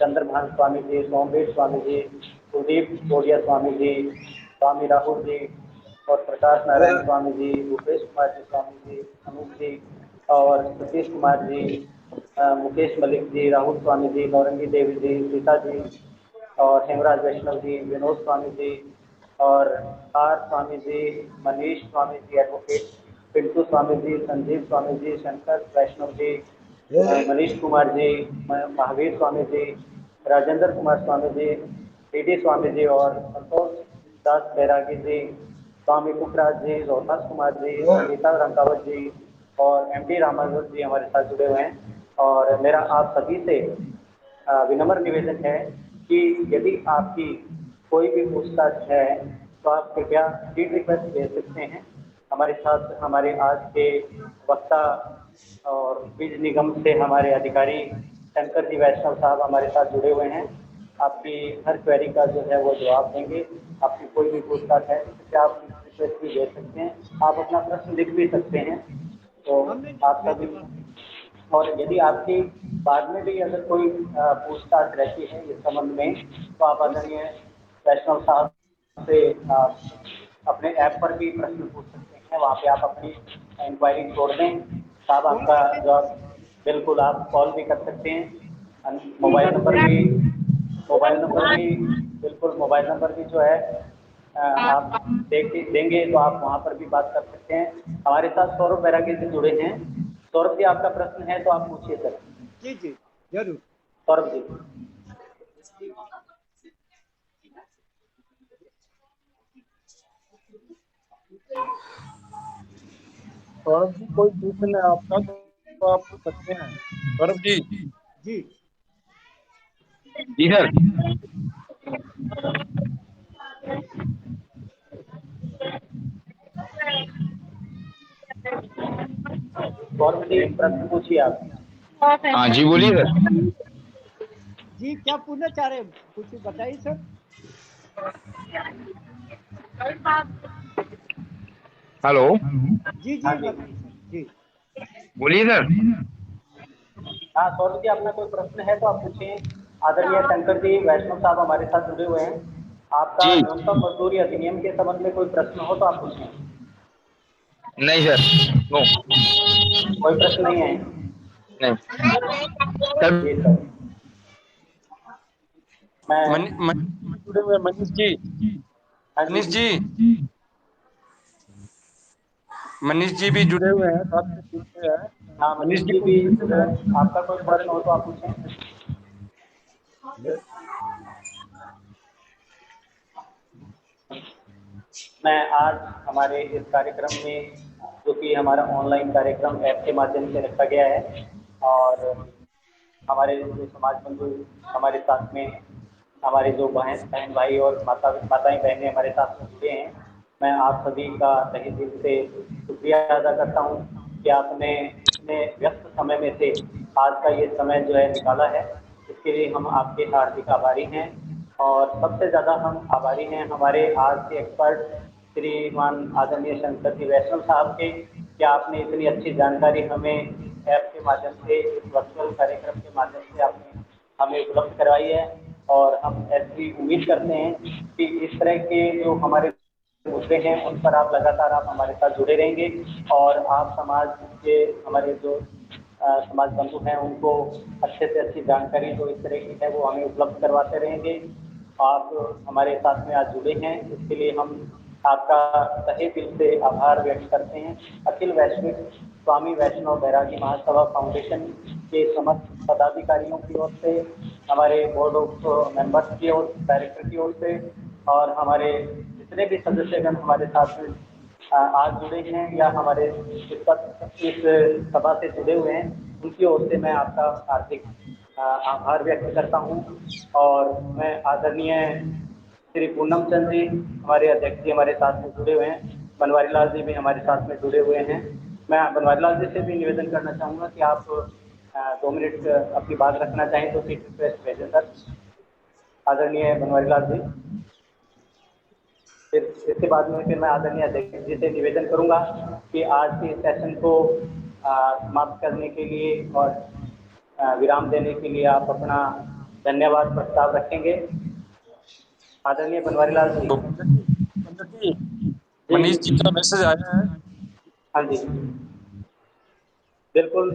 चंद्रभान स्वामी जी, सोमवीर स्वामी जी, सुदीप जोड़िया स्वामी जी, स्वामी राहुल जी, और प्रकाश नारायण स्वामी जी, भूपेश कुमार जी स्वामी जी, अनूप जी, और सतीश कुमार जी, मुकेश मलिक जी, राहुल स्वामी जी, नौरंगी देवी जी, सीता जी, और हेमराज वैष्णव जी, विनोद स्वामी जी, और R Swami ji, Manish Swami ji advocate, Pintu Swami ji, Sanjeev Swami ji, Shankar Vaishnav ji, Manish Kumar ji, Mahavir Swami ji, Rajendra Kumar Swami ji, D Swami ji, और संतोष दास बैरागी जी, स्वामी कुकराज जी, रोहतास कुमार जी, संगीता रंकावत जी, और एमडी रामानुजन जी हमारे साथ जुड़े हुए हैं। और मेरा आप सभी से विनम्र निवेदन है कि यदि आपकी कोई भी पूछताछ है तो आप कृपया लीड रिक्वेस्ट भेज सकते हैं। हमारे साथ हमारे आज के वक्ता और बीज निगम से हमारे अधिकारी शंकर जी वैष्णव साहब हमारे साथ जुड़े हुए हैं। आपकी हर क्वेरी का जो है वो जवाब देंगे। आपकी कोई भी पूछताछ है तो क्या आप रिक्वेस्ट भी भेज सकते हैं, आप अपना प्रश्न लिख भी सकते हैं। तो हमने आपका भी, और यदि आपकी बाद में भी अगर कोई पूछताछ रहती है इस संबंध में तो आप आदरणीय वैष्णव साहब से अपने ऐप पर भी प्रश्न पूछ सकते हैं। वहाँ पे आप अपनी इंक्वायरी छोड़ दें, साहब आपका जवाब, बिल्कुल आप कॉल भी कर सकते हैं। मोबाइल नंबर भी बिल्कुल मोबाइल नंबर भी जो है आप देंगे तो आप वहाँ पर भी बात कर सकते हैं। हमारे साथ सौरभ बैरागी से जुड़े हैं। सौरभ जी, आपका प्रश्न है तो आप पूछिए सर। जी जी जरूर। सौरभ जी। सौरभ जी, कोई प्रश्न है आपका तो आप पूछ सकते हैं। सौरभ जी। जी जी सर। सौरभ जी, प्रश्न पूछिए आप। हाँ जी, बोलिए सर। जी, क्या पूछना चाह रहे हैं, कुछ बताइए सर। हेलो। जी हाँ जी जी। बताइए सर जी। बोलिए सर। हाँ सौरभ जी, आपका कोई प्रश्न है तो आप पूछिए। आदरणीय शंकर जी वैष्णव साहब हमारे साथ जुड़े हुए हैं। आपका जी। न्यूनतम मजदूरी अधिनियम के संबंध में कोई प्रश्न हो तो आप पूछें। नहीं सर, नो। कोई प्रश्न नहीं है? नहीं सर। जी सर। मैं मनीष जी जुड़े हुए हैं, मनीष जी। हाँ जी। मनीष जी। मनीष जी भी जुड़े हुए हैं, साथ में जुड़े हैं। हाँ, मनीष मनीष जी जी को भी पूछते जुड़े हैं हैं। आपका कोई के बारे प्रश्न हो तो आप पूछें। में। मैं आज हमारे इस कार्यक्रम में, जो कि हमारा ऑनलाइन कार्यक्रम ऐप के माध्यम से रखा गया है, और हमारे जो समाज बंधु हमारे साथ में, हमारे जो बहन भाई और माताएं बहनें हमारे साथ में जुड़े हैं, मैं आप सभी का तहे दिल से शुक्रिया अदा करता हूँ कि आपने इतने व्यस्त समय में से आज का ये समय जो है निकाला है। इसके लिए हम आपके हार्दिक आभारी हैं। और सबसे ज़्यादा हम आभारी हैं हमारे आज के एक्सपर्ट श्रीमान आदरणीय शंकर जी वैष्णव साहब के, कि आपने इतनी अच्छी जानकारी हमें इस ऐप के माध्यम से, इस वर्चुअल कार्यक्रम के माध्यम से आपने हमें उपलब्ध करवाई है। और हम ऐसी उम्मीद करते हैं कि इस तरह के जो हमारे मुद्दे हैं उन पर आप लगातार आप हमारे साथ जुड़े रहेंगे, और आप समाज के हमारे जो समाज बंधु हैं उनको अच्छे से अच्छी जानकारी जो इस तरह की है वो हमें उपलब्ध करवाते रहेंगे। आप हमारे साथ में आज जुड़े हैं, इसके लिए हम आपका तहे दिल से आभार व्यक्त करते हैं। अखिल वैश्विक स्वामी वैष्णव बैरागी महासभा फाउंडेशन के समस्त पदाधिकारियों की ओर से, हमारे बोर्ड ऑफ मेंबर्स की ओर, डायरेक्टर की ओर से, और हमारे जितने भी सदस्यगण हमारे साथ में आज जुड़े हैं या हमारे इस सभा से जुड़े हुए हैं, उनकी ओर से मैं आपका हार्दिक आभार व्यक्त करता हूँ। और मैं आदरणीय श्री पूनम चंद जी हमारे अध्यक्ष जी हमारे साथ में जुड़े हुए हैं, बनवारी लाल जी भी हमारे साथ में जुड़े हुए हैं। मैं बनवारी लाल जी से भी निवेदन करना चाहूँगा कि आप 2 मिनट अपनी बात रखना चाहें तो सीट रिक्वेस्ट भेजें सर, आदरणीय बनवारी लाल जी। फिर इसके बाद में फिर मैं आदरणीय अध्यक्ष जी से निवेदन करूंगा कि आज के सेशन को समाप्त करने के लिए और विराम देने के लिए आप अपना धन्यवाद प्रस्ताव रखेंगे, आदरणीय बनवारी लाल जी। तो पंडित जी, जी मनीष जी का मैसेज आया है। हाँ जी, बिल्कुल।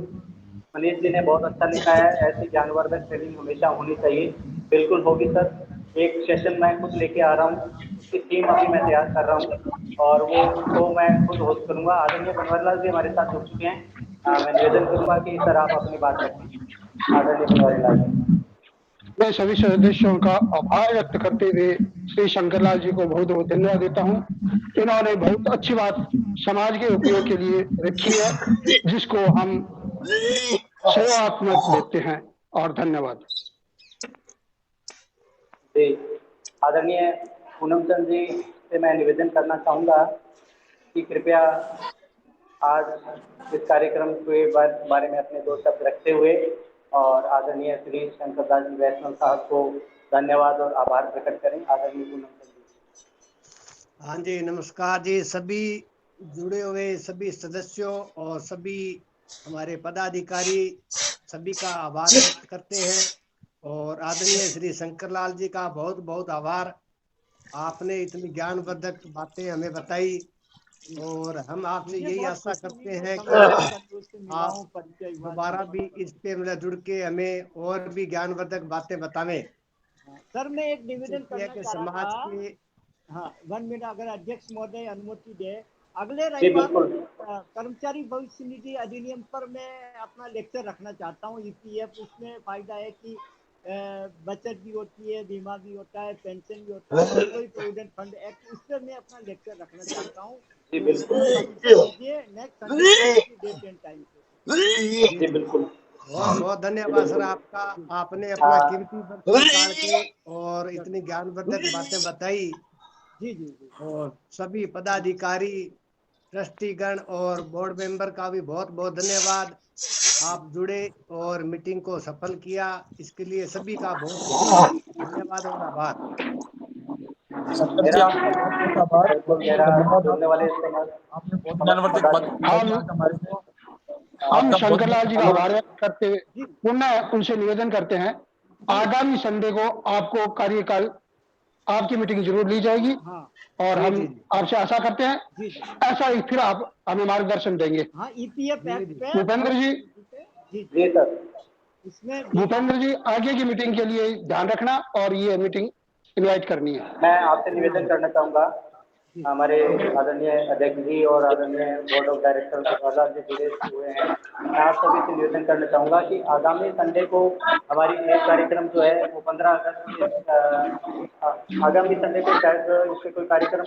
मनीष जी ने बहुत अच्छा लिखा है, ऐसी ज्ञानवर्धक ट्रेनिंग हमेशा होनी चाहिए। बिल्कुल होगी सर। एक सेशन मैं खुद लेके आ रहा हूँ, उसकी थीम अभी मैं तैयार कर रहा हूँ, और वो शो मैं खुद होस्ट करूँगा। आदरणीय बनवारीलाल जी हमारे साथ जुड़ चुके हैं। मैं निवेदन करूँगा कि सर आप अपनी बात रखें, आदरणीय बनवारीलाल जी। मैं सभी सदस्यों का आभार व्यक्त करते हुए श्री शंकरलाल जी को बहुत बहुत धन्यवाद देता हूँ। इन्होंने बहुत अच्छी बात समाज के उपयोग के लिए रखी है, जिसको हम सेवात्मक लेते हैं। और धन्यवाद। जी, आदरणीय पूनम चंद जी से मैं निवेदन करना चाहूँगा कि कृपया आज इस कार्यक्रम के बारे में अपने 2 शब्द रखते हुए और आदरणीय श्री शंकर दास जी वैष्णव साहब को धन्यवाद और आभार प्रकट करें। आदरणीय पूनम चंद जी। हाँ जी, नमस्कार जी। सभी जुड़े हुए सभी सदस्यों और सभी हमारे पदाधिकारी सभी का आभार व्यक्त करते हैं और आदरणीय श्री शंकरलाल जी का बहुत बहुत आभार। आपने इतनी ज्ञानवर्धक बातें हमें बताई और हम आपसे मुझे यही बहुत आशा खुशी करते हुई हैं समाज कि बंधुओं से मिला आप हूँ, परिचय हुआ। दोबारा भी इस पे मतलब जुड़ के हमें और भी ज्ञानवर्धक बातें बतावें। सर मैं एक निवेदन है करना कि चाह रहा समाज था। के हाँ 1 मिनट, अगर अध्यक्ष महोदय अनुमति दे, अगले जी रविवार बिल्कुल। कर्मचारी भविष्य निधि अधिनियम पर मैं अपना लेक्चर रखना चाहता हूँ। ईपीएफ, उसमें फायदा है कि बचत भी होती है, बीमा भी होता है, पेंशन भी होता है, एम्प्लॉय प्रोविडेंट फंड एक्ट, उस पर मैं अपना लेक्चर रखना चाहता हूँ। जी तो बिल्कुल। परमिशन दीजिए next Sunday date and time पे। जी जी जी बिल्कुल। बहुत बहुत जी धन्यवाद सर बिल्कुल। आपका। आपने अपना हाँ कीमती वक्त निकाल के और इतनी ज्ञानवर्धक बातें बताई जी जी जी। और सभी पदाधिकारी ट्रस्टीगण और बोर्ड मेंबर का भी बहुत बहुत धन्यवाद। आप जुड़े और मीटिंग को सफल किया, इसके लिए सभी का बहुत बहुत धन्यवाद और आभार। शंकर जी मेरा आपका बहुत बहुत आभार, बिल्कुल बहुत बहुत मेरा धन्यवाद जुड़ने वाले आपका। समाज आपने बहुत ज्ञानवर्धक बातें बताई हम आज हमारे को। हम आपका बहुत शंकरलाल जी बहुत का आभार। आभार व्यक्त करते हुए पुनः उनसे निवेदन करते हैं, आगामी संडे को आपको कार्यकाल आपकी मीटिंग जरूर ली जाएगी हाँ और जी हम जी जी आपसे आशा करते हैं जी जी। ऐसा ही फिर आप हमें मार्गदर्शन देंगे। हाँ ईपीएफ जी एक्ट जी पे भूपेंद्र जी, जी जी सर। इसमें बीमा। भूपेंद्र जी आगे की मीटिंग के लिए ध्यान रखना और ये मीटिंग इनवाइट करनी है। मैं आपसे निवेदन करना चाहूँगा, जी हमारे आदरणीय अध्यक्ष जी और आदरणीय बोर्ड ऑफ डायरेक्टर के द्वारा से जुड़े हुए हैं, मैं आप सभी से निवेदन करना चाहूँगा कि आगामी संडे को हमारी एक कार्यक्रम जो है वो 15 अगस्त आगामी संडे को शायद इस पे कोई कार्यक्रम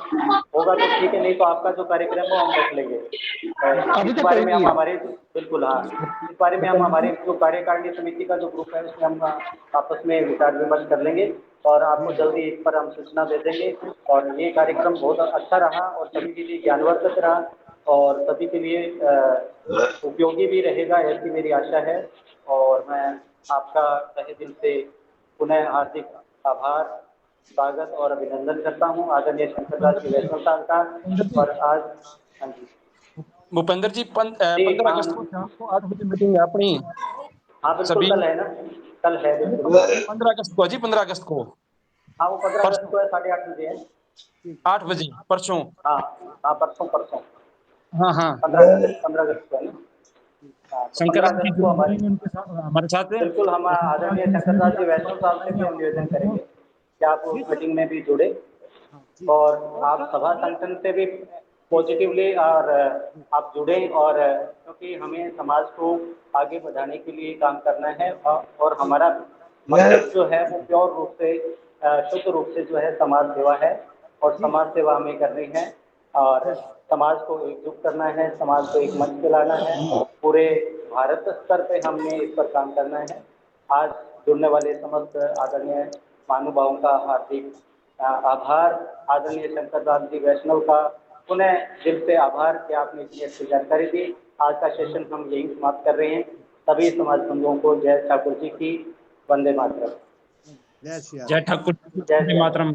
होगा तो ठीक है, नहीं तो आपका जो कार्यक्रम हो हम रख लेंगे। अभी इस तक बारे कोई में नहीं हम है। हमारे बिल्कुल हाँ, इस बारे में हम हमारे जो कार्यकारिणी समिति का जो ग्रुप है उसमें हम आपस में विचार विमर्श कर लेंगे और आपको जल्दी इस पर हम सूचना दे देंगे। और ये कार्यक्रम बहुत अच्छा रहा और सभी के लिए ज्ञानवर्धक रहा और सभी के लिए उपयोगी भी रहेगा, ऐसी मेरी आशा है। और मैं आपका तहे दिल से पुनः हार्दिक आभार, स्वागत और अभिनंदन करता हूँ आदरणीय शंकरदास जी वैष्णव साहब का। और आज हाँ जी भूपेंद्र जी, जी 15 हाँ अगस्त को शाम को 8 बजे मीटिंग है अपनी। हाँ बिल्कुल सभी कल है ना, कल है नहीं, बिल्कुल। 15 अगस्त को जी, 15 अगस्त को हाँ वो 15 अगस्त परसों को है, 8:30 बजे है। 8 बजे परसों। हाँ हाँ परसों परसों हाँ हाँ 15 अगस्त को है ना। हाँ तो शंकर 15 जी अगस्त को हमारी जुड़ेंगे उनके साथ, हमारे साथ है। बिल्कुल हम और शंकर आदरणीय जी इसमें भी शंकरदास जी आपकी वैष्णव बात साहब से बताएंगे भी हम निवेदन हमारे को। करेंगे कि आप जी उस सर। मीटिंग में भी जुड़े हाँ जी। और आप सर सभा अगले संगठन से भी पॉजिटिवली और आप जुड़ें और क्योंकि हमें समाज को आगे बढ़ाने के लिए काम करना है और हमारा मकसद जो है वो प्योर रूप से शुद्ध रूप से जो है समाज सेवा है और जी समाज सेवा हमें करनी है और समाज को एकजुट करना है, समाज को एक मंच पे लाना है, पूरे भारत स्तर पे हमने इस पर काम करना है। आज जुड़ने वाले समस्त आदरणीय महानुभावों का हार्दिक आभार, आदरणीय शंकरदास जी वैष्णव का पुनः दिल से आभार कि आपने इतनी अच्छी जानकारी दी। आज का सेशन हम यही समाप्त कर रहे हैं। सभी समाज बंधुओं को जय ठाकुर जी की, वंदे मातरम। जय श्री राम। जय ठाकुर, जय वंदे श्री राम। मातरम।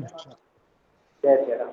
जय श्री राम।